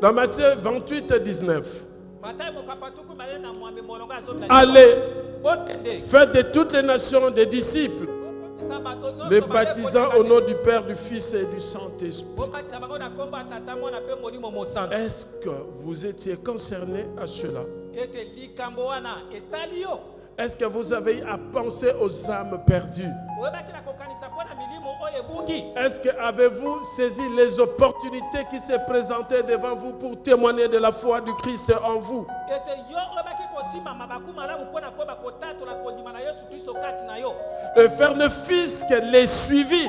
dans Matthieu 28, 19, Matayi mokapatuku male na mwambe molongo azomi na allez, bokende. faites de toutes les nations des disciples, Bokomisa bato nyonso les bale baptisant koleka au nom nde. du Père, du Fils et du Saint-Esprit. Bobatisa bango na kombo ya Tata Mwana mpe Molimo Mosantu. Est-ce que vous étiez concerné à cela? Ete likambo wana etali yo. Est-ce que vous avez à penser aux âmes perdues? Oyebaki na kokanisa mpo na milimo oyo ebungi. Est-ce que avez-vous saisi les opportunités qui se présentaient devant vous pour témoigner de la foi du Christ en vous? Ete yo oyebaki kosimba mabaku malamu mpo na koyeba kotatola kondima na Yesu Kristo kati na yo. Et faire le fisc les suivis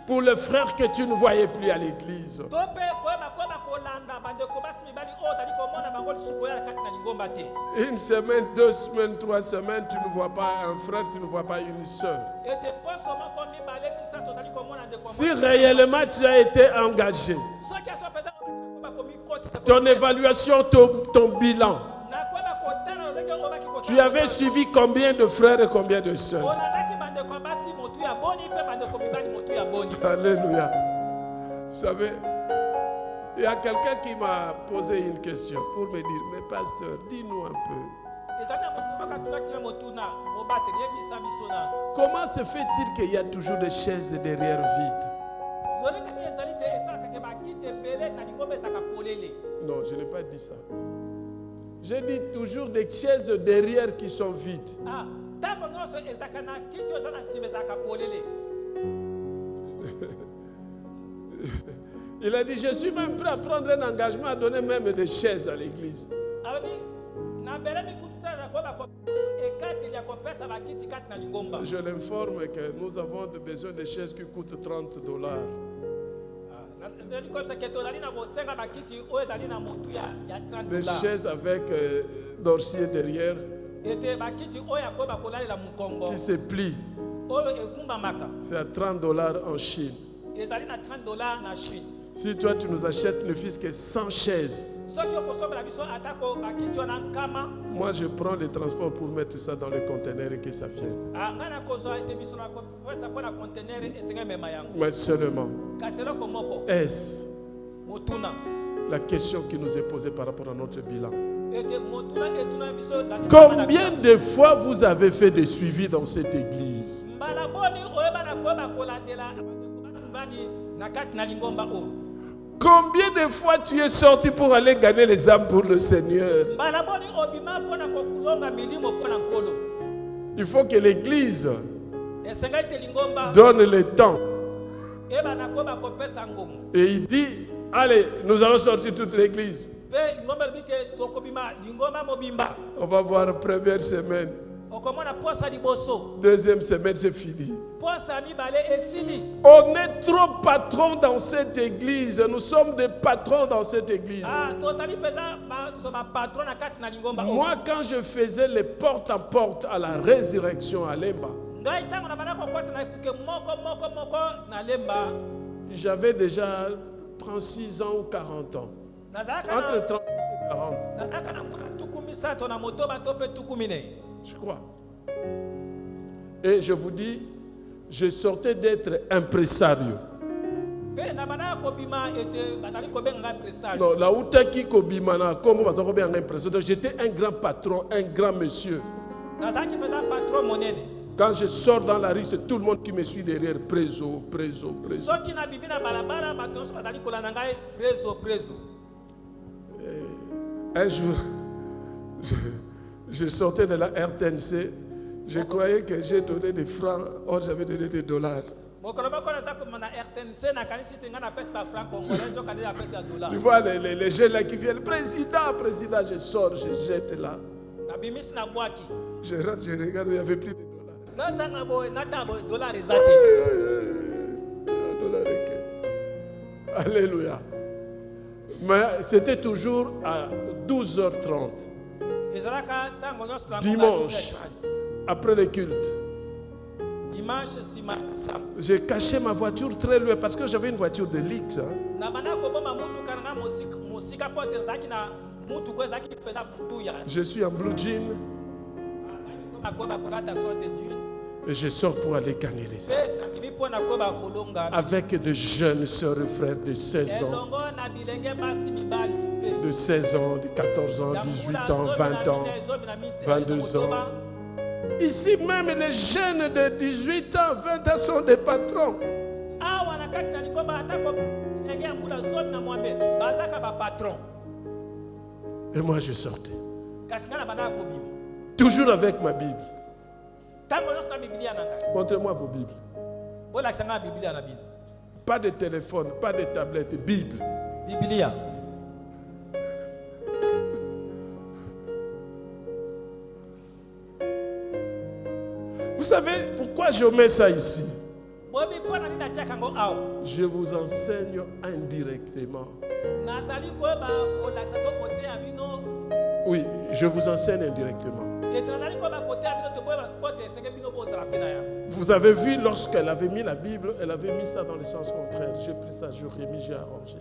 pour les frères que tu ne voyais plus à l'église. To mpe koyeba kolanda bandeko basi mibali oyo tali komona bango lisuku oyo kati na lingomba te. Une semaine, 2 semaines, 3 semaines, tu ne vois pas un frère, tu ne vois pas une sœur. Ete poso moko mibale misato tali komona ndeko Si réellement tu as été engagé, soki aso peza koyeba komikoti ton évaluation, ton bilan, na koyeba kotala lolenge oyebaki kosala. tu avais suivi combien de frères et combien de sœurs? Olandaki bandeko basi motu ya boni mpe bandeko mibali motu ya boni. Alléluia. Vous savez, il y a quelqu'un qui m'a posé une question pour me dire, mais pasteur, dis-nous un peu, Ezali na motu bakatulaki ye motuna mobateli yebisa biso na comment se fait-il qu'il y a toujours des chaises derrière vides? lolenge nini ezali te esalaka ke bakiti ebele na lingomba ezalaka polele. Non, je n'ai pas dit ça. J'ai dit toujours des chaises derrière qui sont vides. Ah, ntango nyonso ezalaka na kiti oyo eza na nsima ezalaka polele. Il a dit, je suis même prêt à prendre un engagement à donner même des chaises à l'église. Alobi na bele mikutu te na koyeba ekateli ya kopesa bakiti kati na lingomba. Je l'informe que nous avons besoin de chaises qui coûtent $30. Nali koyebisa ke tozali na kosenga bakiti oyo ezali na motu ya Des $30. chaises avec dossier derrière Ete bakiti oyo akoyeba kolalela mokongo qui se plient. oyo ekumbamaka C'est à $30 en Chine. ezali na $30 na Chine. Si toi tu nous achètes ne fût-ce que 100 chaises, Soki okosombela biso atako bakiti wana nkama moi je prends les transports pour mettre ça dans le conteneur et que ça vienne. ngai nakozwa ete biso nakoposa mpo na contener esenga emema yango. Mais seulement, Kasi eloko moko est-ce motuna la question qui nous est posée par rapport à notre bilan? ete motuna etuna biso Combien de fois vous avez fait des suivis dans cette église? mbala boni oyeba na koyeba kolandela bandeko basi mibali na kati na lingomba oyo. Combien de fois tu es sorti pour aller gagner les âmes pour le Seigneur? mbala boni obima mpo na kokulonga milimo mpo na nkolo. Il faut que l'église Esenga ete lingomba donne le temps. eba na koyeba kopesa ngongo. Et il dit, allez, nous allons sortir toute l'église. Mpe lingomba elobi ke tokobima lingomba mobimba. On va voir première semaine. Okomona posa liboso. Deuxième semaine, c'est fini. Posa mibale esili. On est trop patrons dans cette église. Nous sommes des patrons dans cette église. Tozali peza baso bapatron na kati na lingomba oyo. Moi, quand je faisais les porte à porte à la résurrection à Lemba, Ngai ntango na banda kokota na ekuke moko na lemba. j'avais déjà 36 ans ou 40 ans. Entre 36 et 40, Nazalaka na kuna tuku misato na motoba to mpe tuku minei. je crois. Et je vous dis, je sortais d'être impresario. Mpe na banda kobima ete bazali kobenga ngai presario. Non, la outaki kobimana, comme on va impressionné. J'étais un grand patron, un grand monsieur. Nazalaki peza patron monene. Quand je sors dans la rue, c'est tout le monde qui me suit derrière. Préso, préso, préso. Soki na bibi na balabala bato nyonso bazali kolanda ngai preso. Un jour, je sortais de la RTNC. Je croyais que j'ai donné des francs. Or, j'avais donné des dollars. Mokolo moko naza komona na RTNC na kanisi te ngai na pesa ba franc congolais zo kanisa pesa dollar. Tu vois les jeunes là qui viennent. Président, président, je sors, je jette là. Na bimisi na bwaki. Je rentre, je regarde, il n'y avait plus de dollars. Nazanga boy nata boy dollar ezate. Dollar, ok. Alléluia. Mais c'était toujours à 12h30. Ezalaka tango nyonso na Dimanche, après le culte. dimanche sima samedi. J'ai caché ma voiture très loin parce que j'avais une voiture de luxe. Hein. Na bana ko boma mutuka nga musika pote zaki na mutuko zaki pesa butuya. Je suis en blue jean et je sors pour aller gagner les âmes. Avec de jeunes sœurs et frères de 16 ans, de 16 ans, de 14 ans, 18 ans, 20 ans, 22 ans. Ici même, les jeunes de 18 ans, 20 ans sont des patrons. Et moi, je sortais. Toujours avec ma Bible. Montrez-moi vos Bibles. Pas de téléphone, pas de tablette, Bible. Vous savez pourquoi je mets ça ici? Je vous enseigne indirectement. Oui, je vous enseigne indirectement. Vous avez vu, lorsqu'elle avait mis la Bible, elle avait mis ça dans le sens contraire. J'ai pris ça, j'ai remis, j'ai arrangé.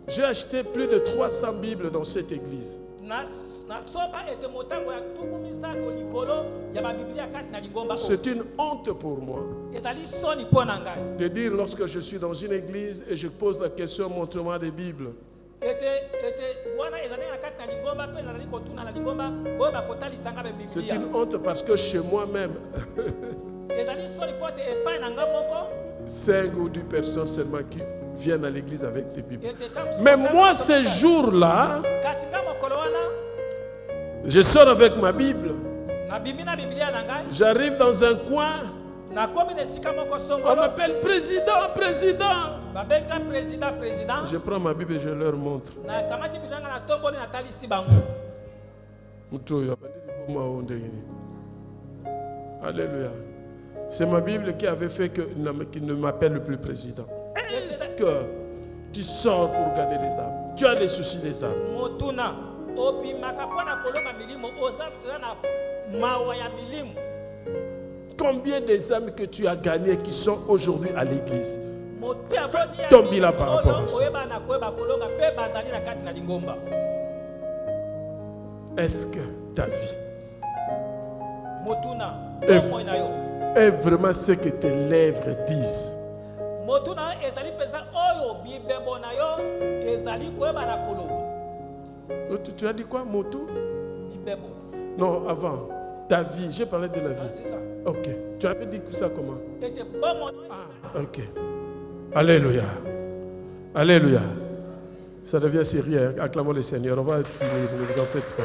J'ai acheté plus de 300 Bibles dans cette église. C'est une honte pour moi de dire lorsque je suis dans une église et je pose la question, montre-moi des Bibles. C'est une honte parce que chez moi-même, 5 ou 10 personnes seulement qui viennent à l'église avec des Bibles. Mais moi, ces jours-là, je sors avec ma Bible. J'arrive dans un coin. On m'appelle président. Je prends ma Bible et je leur montre. Alléluia. C'est ma Bible qui avait fait qu'il ne m'appelle plus président. Est-ce que tu sors pour gagner les âmes? Tu as les soucis des âmes. Combien des âmes que tu as gagnées qui sont aujourd'hui à l'église? Fais ton bilan par rapport à ça. Est-ce que ta vie est vraiment ce que tes lèvres disent? Tu as dit quoi, Motu? Non, avant. Ta vie, j'ai parlé de la vie. C'est ça. Ok. Tu avais dit ça comment? Ah, ok. Alléluia. Alléluia. Ça devient sérieux. Acclamons le Seigneur. On va finir. Ne vous en faites pas.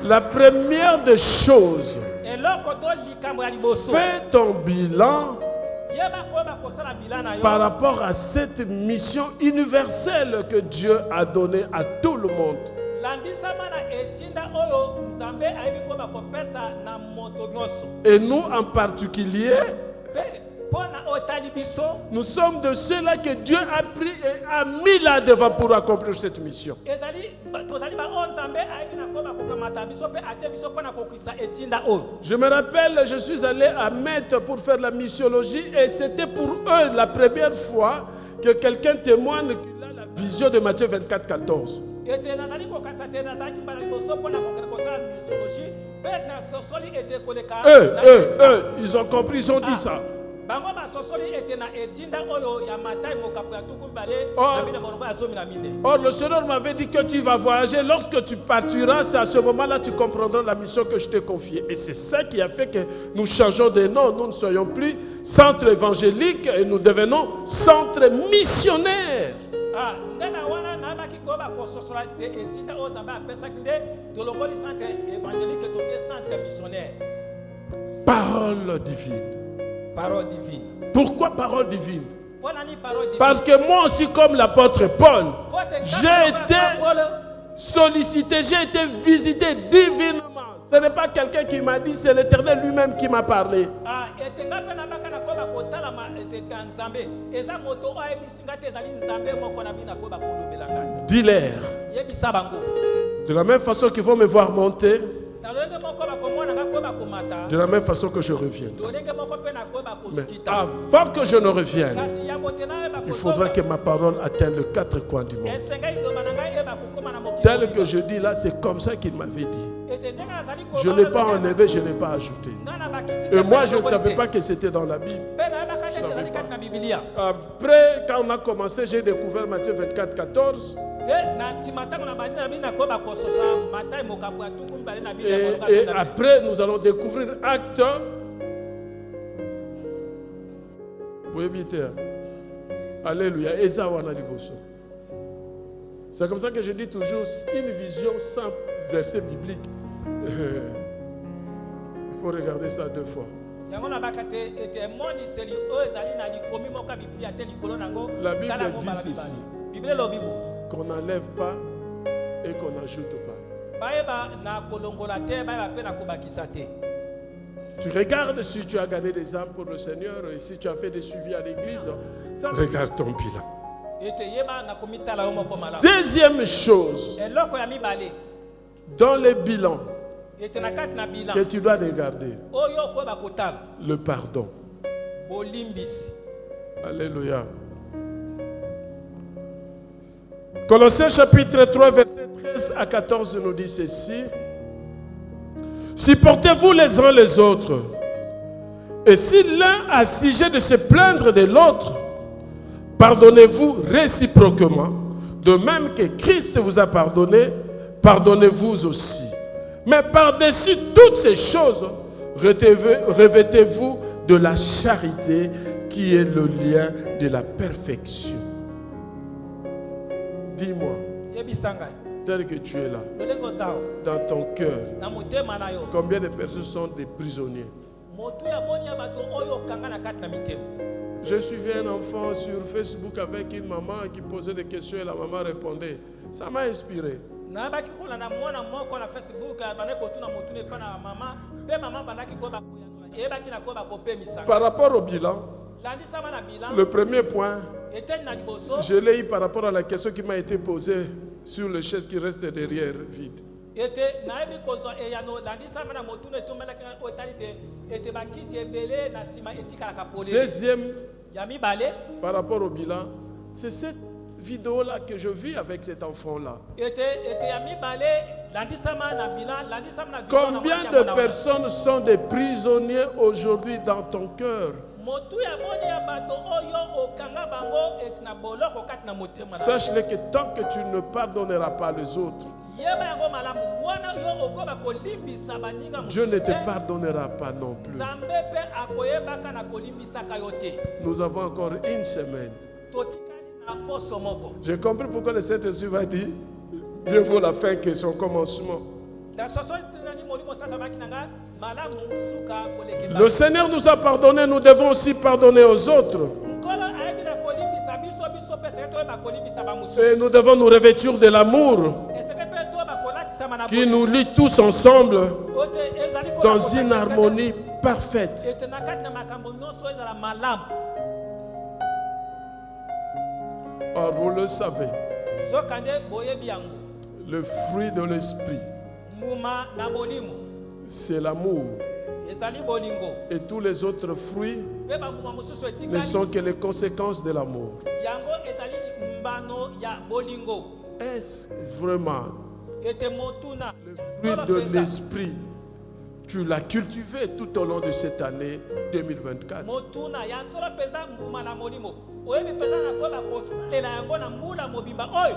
La première des choses, fais ton bilan par rapport à cette mission universelle que Dieu a donnée à tout le monde. Et nous en particulier, nous sommes de ceux-là que Dieu a pris et a mis là devant pour accomplir cette mission. Je me rappelle, je suis allé à Metz pour faire la missiologie et c'était pour eux la première fois que quelqu'un témoigne qu'il a la vision de Matthieu 24, 14. Ils ont compris, ils ont dit ça. Or, le Seigneur m'avait dit que tu vas voyager. Lorsque tu partiras, c'est à ce moment-là que tu comprendras la mission que je t'ai confiée. Et c'est ça qui a fait que nous changeons de nom. Nous ne soyons plus centre évangélique et nous devenons centre missionnaire. Parole divine. Parole divine. Pourquoi parole divine? Parce que moi aussi, comme l'apôtre Paul, j'ai été sollicité, j'ai été visité divinement. Ce n'est pas quelqu'un qui m'a dit, c'est l'Éternel lui-même qui m'a parlé. Dis-leur De la même façon qu'ils vont me voir monter, na lolenge moko bakomona nga koyeba komata de la même façon que je reviendrai. lolenge moko mpe na koyeba Mais kosukita avant que je ne revienne, kasi yango te nayeba il faudra que ma parole atteigne les quatre coins du monde. esengai liloba na ngai eyeba kokóma na mokili Tel mobimba. que je dis là, c'est comme ça qu'il m'avait dit. Ete ndenge nazali Je koloba n'ai pas lolenge enlevé, je n'ai pas ajouté. nga na bakisi te Et moi, mpe je ne nakokoli savais te. pas que c'était dans la Bible. mpe nayebaka te ezali kati na bibilia Après, quand on a commencé, j'ai découvert Matthieu 24, 14. te na nsima ntango na bandi na bino nakoyeba kososa matai mokambo ya tuku mibale na bino ya Et kolonga te na bino. après, nous allons découvrir Actes. Vous évitez. Alléluia. Eza wana liboso. C'est comme ça que je dis toujours, une vision sans verset biblique. Il faut regarder ça deux fois. yango nabaka te ete emoniseli oyo ezali na likomi moko ya biblia te likolo nango La Bible tala yango dit mbala ceci. mibale. biblia elobi boye Qu'on n'enlève pas et qu'on n'ajoute pas. bayeba na kolongola te bayeba mpe na kobakisa te. Tu regardes si tu as gagné des âmes pour le Seigneur et si tu as fait des suivis à l'église. Regarde ton bilan. ete yeba na komitala yo moko malamu. Deuxième chose, eloko ya mibale dans les bilans ete na kati na bilan que tu dois regarder, oyo okoyeba kotala le pardon. bolimbisi. Alléluia. Colossiens chapitre 3, verset 13 à 14 nous dit ceci. Supportez-vous les uns les autres. Et si l'un a sujet de se plaindre de l'autre, pardonnez-vous réciproquement. De même que Christ vous a pardonné, pardonnez-vous aussi. Mais par-dessus toutes ces choses, revêtez-vous de la charité qui est le lien de la perfection. Dis-moi, yebisa ngai tel que tu es là, lolenge ozawa dans ton cœur, na motema na yo combien de personnes sont des prisonniers? motu ya boni ya bato oyo okanga na kati na mitema. Je suivais un enfant sur Facebook avec une maman qui posait des questions et la maman répondait. Ça m'a inspiré. nayebaki kolanda mwana moko na facebook bandaki kotuna motuna epa na mama mpe mama bandaki koyeba koyanola eyebaki na koyeba kopemisanga Par rapport au bilan, landisama na bilan le premier point, eteni na liboso je l'ai eu par rapport à la question qui m'a été posée sur le chaise qui reste derrière vide. ete nayebi kozwa eyano landisama na motuna etomelaki oyo etali te ete bakiti ebele na nsima etikalaka polele. Deuxième, ya mibale par rapport au bilan, c'est cette vidéo-là que je vis avec cet enfant-là. ete ya mibale landisama na bilan landisama na video na Combien mwasi ya de mwana wana. personnes sont des prisonniers aujourd'hui dans ton cœur? motu ya boni ya bato oyo okanga bango ete na boloko kati na motema na Sache-le que tant que tu ne pardonneras pas les autres, yeba yango malamu wana yo okoba kolimbisa baninga Dieu ne te mosusu te, pardonnera pas non plus. nzambe mpe akoyebaka na kolimbisaka yo te. Nous avons encore une semaine. totikali na poso moko. J'ai compris pourquoi le Saint-Esprit va dire mieux vaut la fin que son commencement. na soso nani molimo sakamaki na nga malamu suka kolekeba. Le Seigneur nous a pardonné, nous devons aussi pardonner aux autres. nkolo ayebi na kolimbisa biso mpe seke toyeba kolimbisa Et bamosusu nous devons nous revêtir de l'amour eseke mpe toyeba kolatisama na qui nous lie tous ensemble ote ezali kola dans kosakisa une te. harmonie parfaite. ete na kati na makambo nyonso ezala malamu. Or, vous le savez, zoka nde boyebi yango le fruit de l'esprit, mbuma na bolimo c'est l'amour. ezali bolingo Et tous les autres fruits mpe bambuma mosusu ne etikali sont que les conséquences de l'amour. yango ezali mbano ya bolingo. Est-ce vraiment ete motuna le fruit de l'esprit? Tu l'as cultivé tout au long de cette année 2024. motuna ya solo mpenza mbuma na molimo oyebi mpenza na koyeba kosalela yango na mbula mobimba oyo.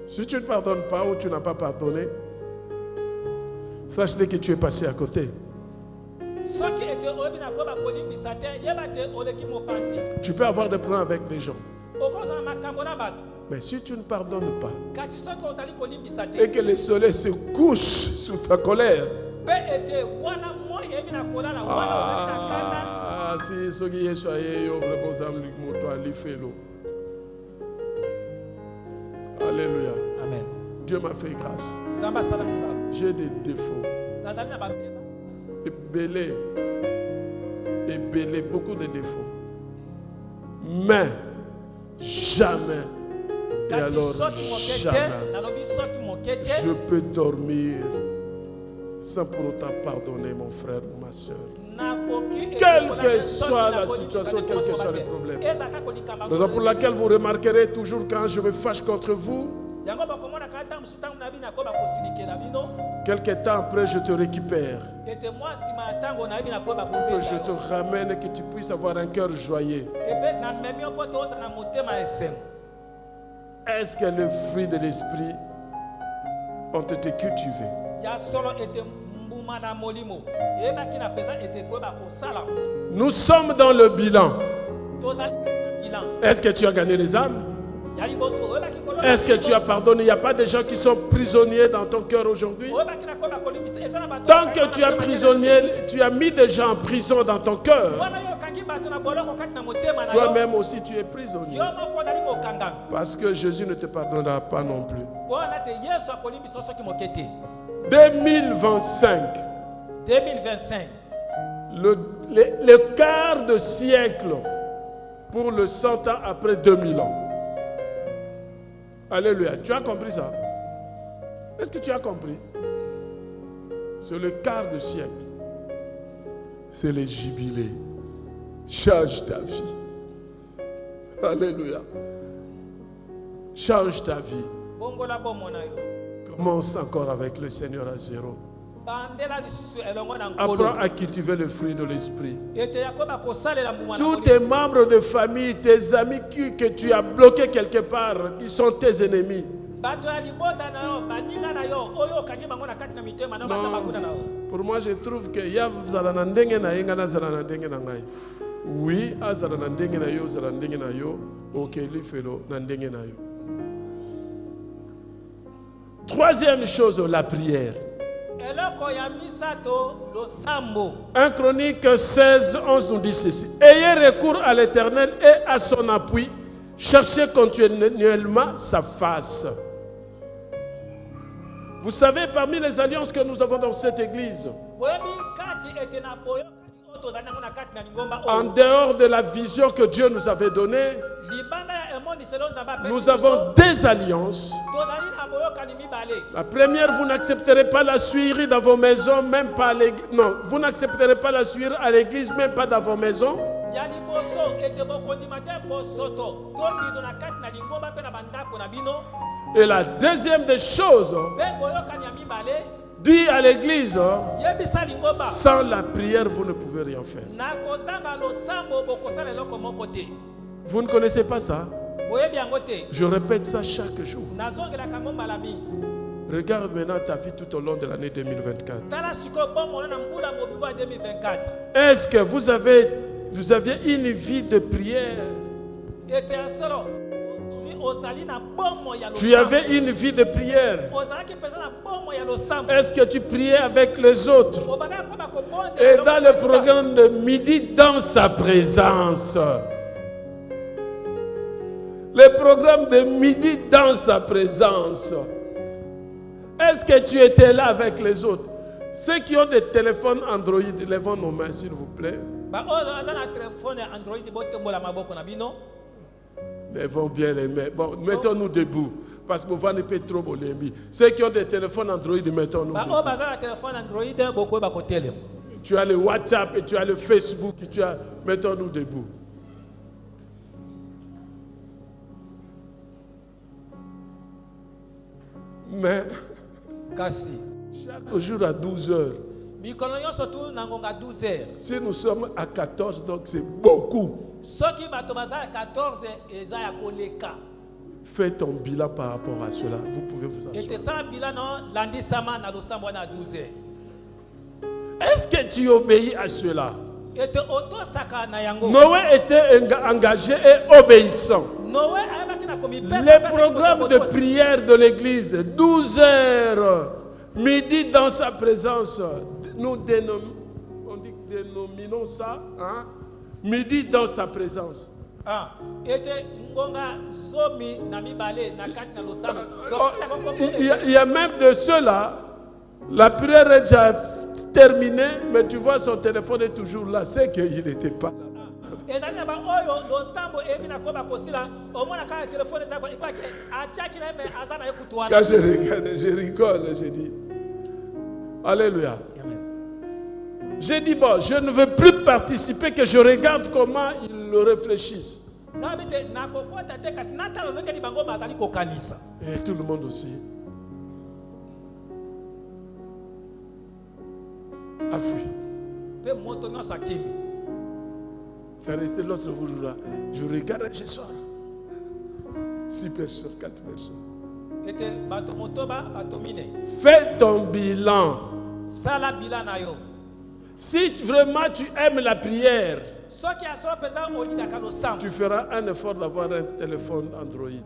Si tu ne pardonnes pas ou tu n'as pas pardonné, sache que tu es passé à côté. soki ete oyebi na koyeba kolimbisa te yeba te oleki mopanzi. Tu peux avoir des problèmes avec des gens. okozala makambo na bato Mais si tu ne pardonnes pas kasi soki ozali kolimbisa te et que le soleil se couche sous ta colère, mpe ete wana moi eyebi na kolala wana ozali na kanda si soki yesu aye yo vraiment ozamli moto alifelo. Alléluia. amen. Dieu m'a fait grâce. nzambe asala mibalo J'ai des défauts. nazali na babeba Ébélé, beaucoup de défauts. Mais jamais Et alors, jamais je peux dormir sans pour autant pardonner mon frère ou ma soeur. Quelle que soit la situation, quel que soit le problème. Raison pour laquelle vous remarquerez toujours quand je me fâche contre vous, quelque temps après je te récupère. Que je te ramène et que tu puisses avoir un cœur joyeux. Est-ce que les fruits de l'esprit ont été cultivés? Nous sommes dans le bilan. Est-ce que tu as gagné les âmes? Est-ce que tu as pardonné? Il n'y a pas de gens qui sont prisonniers dans ton cœur aujourd'hui? Tant que tu as prisonnier, tu as mis des gens en prison dans ton cœur, toi-même aussi tu es prisonnier. Parce que Jésus ne te pardonnera pas non plus. 2025. Le quart de siècle pour le 100 ans après 2000 ans. Alléluia. Tu as compris ça? Est-ce que tu as compris? C'est le quart de siècle. C'est les jubilés. Change ta vie. Alléluia. Change ta vie. Commence encore avec le Seigneur à zéro. Apprends à cultiver le fruit de l'esprit. Tous tes membres de famille, tes amis que tu as bloqués quelque part, qui sont tes ennemis. Non. Pour moi, je trouve que oui, troisième chose, la prière. 1 Chronique 16, 11 nous dit ceci. Ayez recours à l'Éternel et à son appui. Cherchez continuellement sa face. Vous savez, parmi les alliances que nous avons dans cette église, en dehors de la vision que Dieu nous avait donnée, nous avons des alliances. La première, vous n'accepterez pas la suierie dans vos maisons, même pas à l'église. Non, vous n'accepterez pas la suierie à l'église, même pas dans vos maisons. Et la deuxième des choses, dit à l'église, sans la prière, vous ne pouvez rien faire. Vous ne connaissez pas ça? Je répète ça chaque jour. Regarde maintenant ta vie tout au long de l'année 2024. Est-ce que vous aviez une vie de prière? Tu avais une vie de prière. Est-ce que tu priais avec les autres? Et dans le programme de midi, dans sa présence. Le programme de midi, dans sa présence. Est-ce que tu étais là avec les autres? Ceux qui ont des téléphones Android, levons nos mains s'il vous plaît. Levons bien les mains. Bon, mettons-nous debout. Parce que vous ne pouvez pas trop bolémi. Ceux qui ont des téléphones Android, mettons-nous debout. Tu as le WhatsApp et tu as le Facebook. Mettons-nous debout. Mais chaque jour à 12 heures. Si nous sommes à 14, donc c'est beaucoup. Fais ton bilan par rapport à cela. Vous pouvez vous asseoir. Est-ce que tu obéis à cela? Noé était engagé et obéissant. Les programmes de prière de l'église, 12 heures, midi dans sa présence, nous dénominons ça, hein? Midi dans sa présence. Il y a même de ceux-là, la prière est déjà terminée, mais tu vois son téléphone est toujours là, c'est qu'il n'était pas là. ezali na ba oyo losambo ebi na koba kosila omona kaka telefone zako ibaki achaki na me azana yekutuana. Quand je regarde, je rigole, je dis Alléluia. Amen. J'ai dit bon, je ne veux plus participer, que je regarde comment ils le réfléchissent. Et tout le monde aussi a fui. Faire rester l'autre jour là. Je regarde et je sors. 6 personnes, 4 personnes. Fais ton bilan. Si vraiment tu aimes la prière, tu feras un effort d'avoir un téléphone Android.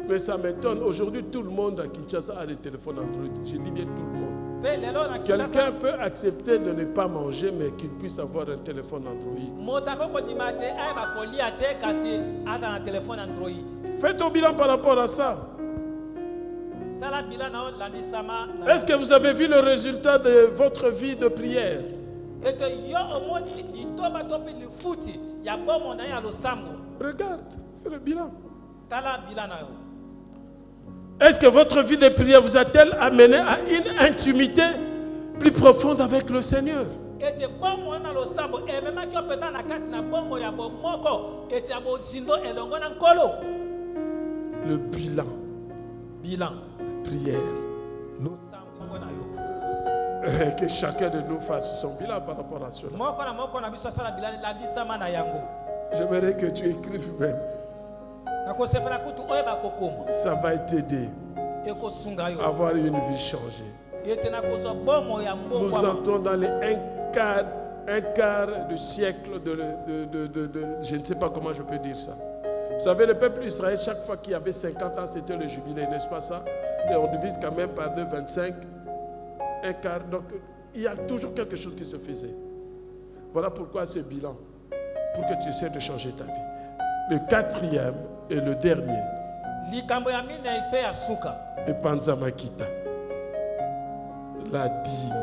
Mais ça m'étonne. Aujourd'hui, tout le monde à Kinshasa a des téléphones Android. Je dis bien tout le monde. Quelqu'un peut accepter de ne pas manger, mais qu'il puisse avoir un téléphone Android. Fais ton bilan par rapport à ça. Est-ce que vous avez vu le résultat de votre vie de prière? Regarde, fais le bilan. Est-ce que votre vie de prière vous a-t-elle amené à une intimité plus profonde avec le Seigneur? Le bilan. Prière. Que chacun de nous fasse son bilan par rapport à cela. J'aimerais que tu écrives même. Ça va t'aider à avoir une vie changée. Nous entrons dans les un quart du siècle je ne sais pas comment je peux dire ça. Vous savez, le peuple d'Israël, chaque fois qu'il y avait 50 ans, c'était le jubilé, n'est-ce pas ça? Et on divise quand même par 2, 25, un quart. Donc, il y a toujours quelque chose qui se faisait. Voilà pourquoi ce bilan, pour que tu essaies de changer ta vie. Le 4e et le dernier. Et Panzamakita. La dîme.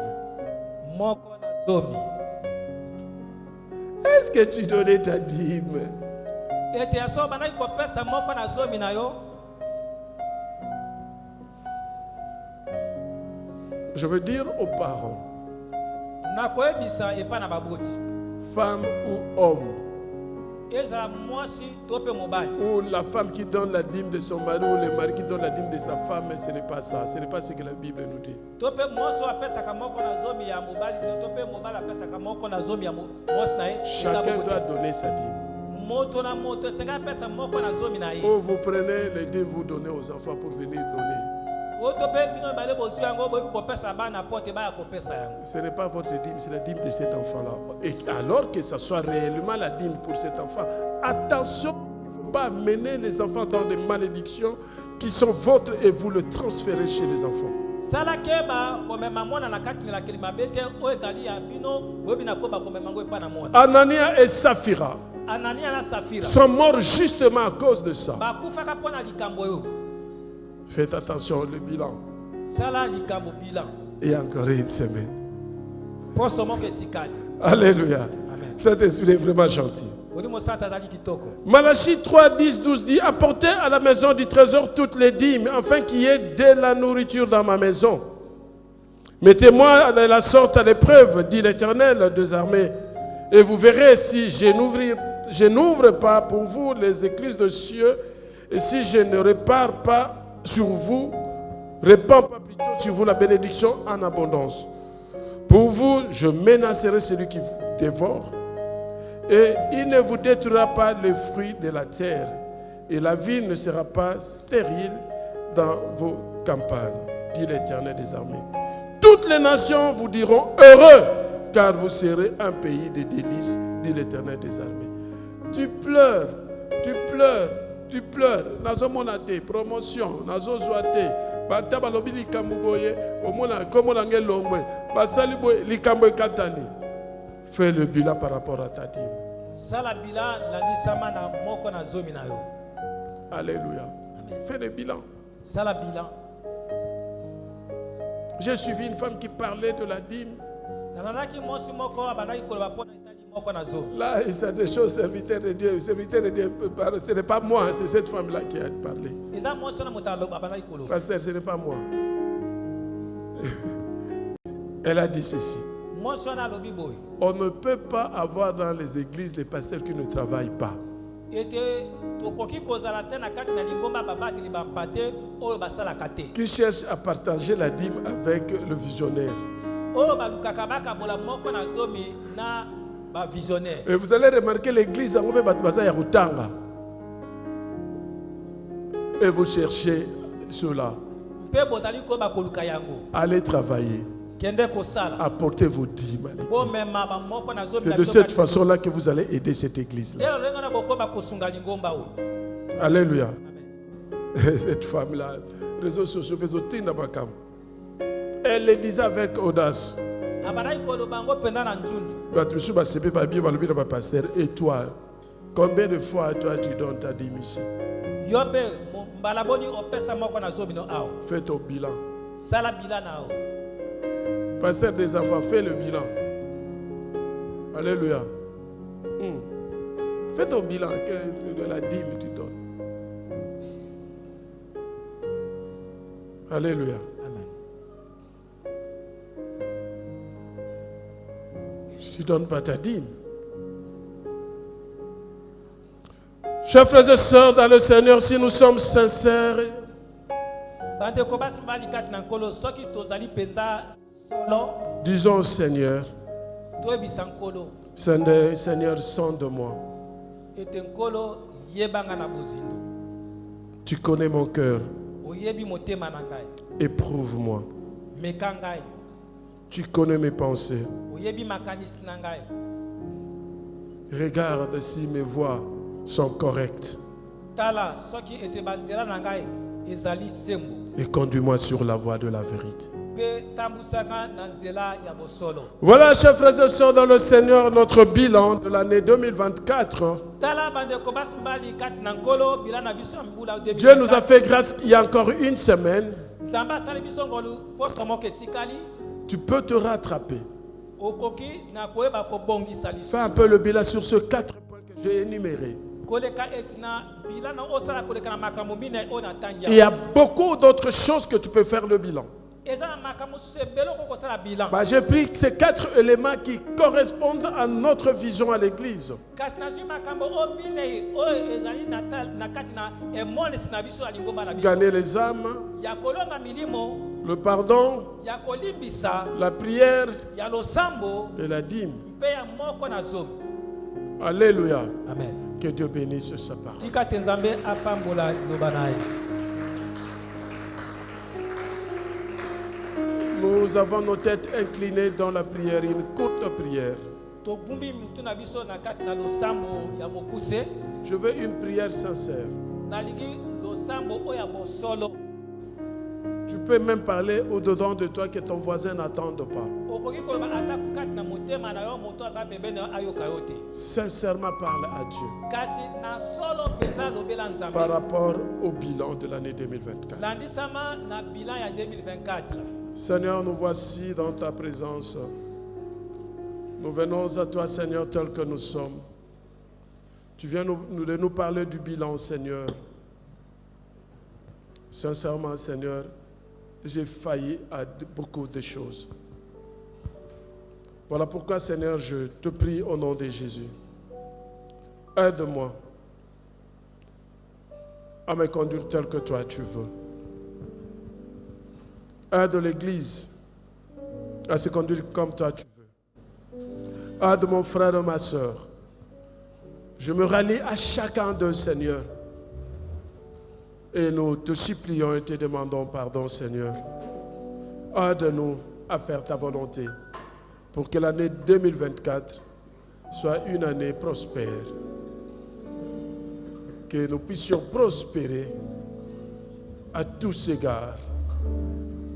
Est-ce que tu donnais ta dîme? Je veux dire aux parents, femmes ou hommes, ou la femme qui donne la dîme de son mari ou le mari qui donne la dîme de sa femme, mais ce n'est pas ça, ce n'est pas ce que la Bible nous dit. Chacun doit donner sa dîme. Ou vous prenez les dîmes, vous donnez aux enfants pour venir donner. Ce n'est pas votre dîme, c'est la dîme de cet enfant-là. Et alors que ce soit réellement la dîme pour cet enfant, attention, il ne faut pas amener les enfants dans des malédictions qui sont vôtres et vous le transférez chez les enfants. Anania et Saphira sont morts justement à cause de ça. Faites attention, le bilan. Et encore une semaine. Alléluia. Cet esprit est vraiment gentil. Malachie 3, 10, 12 dit: apportez à la maison du trésor toutes les dîmes, afin qu'il y ait de la nourriture dans ma maison. Mettez-moi de la sorte à l'épreuve, dit l'Éternel des armées, et vous verrez si je n'ouvre pas pour vous les écluses de cieux, et si je ne répare pas sur vous, répands pas plutôt sur vous la bénédiction en abondance. Pour vous, je menacerai celui qui vous dévore, et il ne vous détruira pas les fruits de la terre, et la vie ne sera pas stérile dans vos campagnes, dit l'Éternel des armées. Toutes les nations vous diront heureux, car vous serez un pays de délices, dit l'Éternel des armées. Tu pleures, tu pleures, tu pleures. Nazo monate, promotion, nazo zoate. Bata balobi likambo boye, omona komona ngelombe. Basali boye likambo katani. Fais le bilan par rapport à ta dîme. Sala bilan landi sama na moko na zomi na yo. Alléluia. Fais le bilan. Sala bilan. J'ai suivi une femme qui parlait de la dîme. Là, il s'agit des choses, serviteur de Dieu. Serviteur de Dieu, ce n'est pas moi, c'est cette femme-là qui a parlé. Pasteur, ce n'est pas moi. Elle a dit ceci. On ne peut pas avoir dans les églises des pasteurs qui ne travaillent pas. Qui cherchent à partager la dîme avec le visionnaire. Et vous allez remarquer l'église et vous cherchez cela. Allez travailler. Apportez vos dîmes à l'église. C'est de cette façon-là que vous allez aider cette église-là. Alléluia. Cette femme-là, réseaux sociaux, elle le disait avec audace. Et toi, combien de fois toi tu donnes ta démission? Fais ton bilan. Pasteur des enfants, fais le bilan. Alléluia. Fais ton bilan de la dîme tu donnes. Alléluia. Tu ne donnes pas ta dîme. Chers frères et sœurs dans le Seigneur, si nous sommes sincères, disons au Seigneur, Seigneur, sonde-moi. Tu connais mon cœur. Éprouve-moi. Tu connais mes pensées. Regarde si mes voies sont correctes. Et conduis-moi sur la voie de la vérité. Voilà, chers frères et sœurs dans le Seigneur, notre bilan de l'année 2024. Dieu nous a fait grâce il y a encore une semaine. Tu peux te rattraper. Fais un peu le bilan sur ces 4 points que j'ai énumérés. Il y a beaucoup d'autres choses que tu peux faire le bilan. J'ai pris ces 4 éléments qui correspondent à notre vision à l'église. Gagner les âmes, le pardon, la prière et la dîme. Alléluia. Amen. Que Dieu bénisse sa parole. Nous avons nos têtes inclinées dans la prière, une courte prière. Je veux une prière sincère. Tu peux même parler au-dedans de toi que ton voisin n'attende pas. Sincèrement parle à Dieu par rapport au bilan de l'année 2024. Seigneur, nous voici dans ta présence. Nous venons à toi, Seigneur, tel que nous sommes. Tu viens de nous parler du bilan, Seigneur. Sincèrement, Seigneur, j'ai failli à beaucoup de choses. Voilà pourquoi, Seigneur, je te prie au nom de Jésus. Aide-moi à me conduire tel que toi tu veux. Aide l'Église à se conduire comme toi tu veux. Aide mon frère et ma soeur. Je me rallie à chacun d'eux, Seigneur. Et nous te supplions et te demandons pardon, Seigneur. Aide-nous à faire ta volonté pour que l'année 2024 soit une année prospère. Que nous puissions prospérer à tous égards,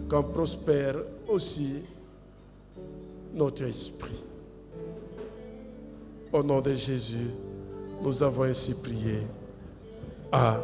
comme prospère aussi notre esprit. Au nom de Jésus, nous avons ainsi prié. Amen.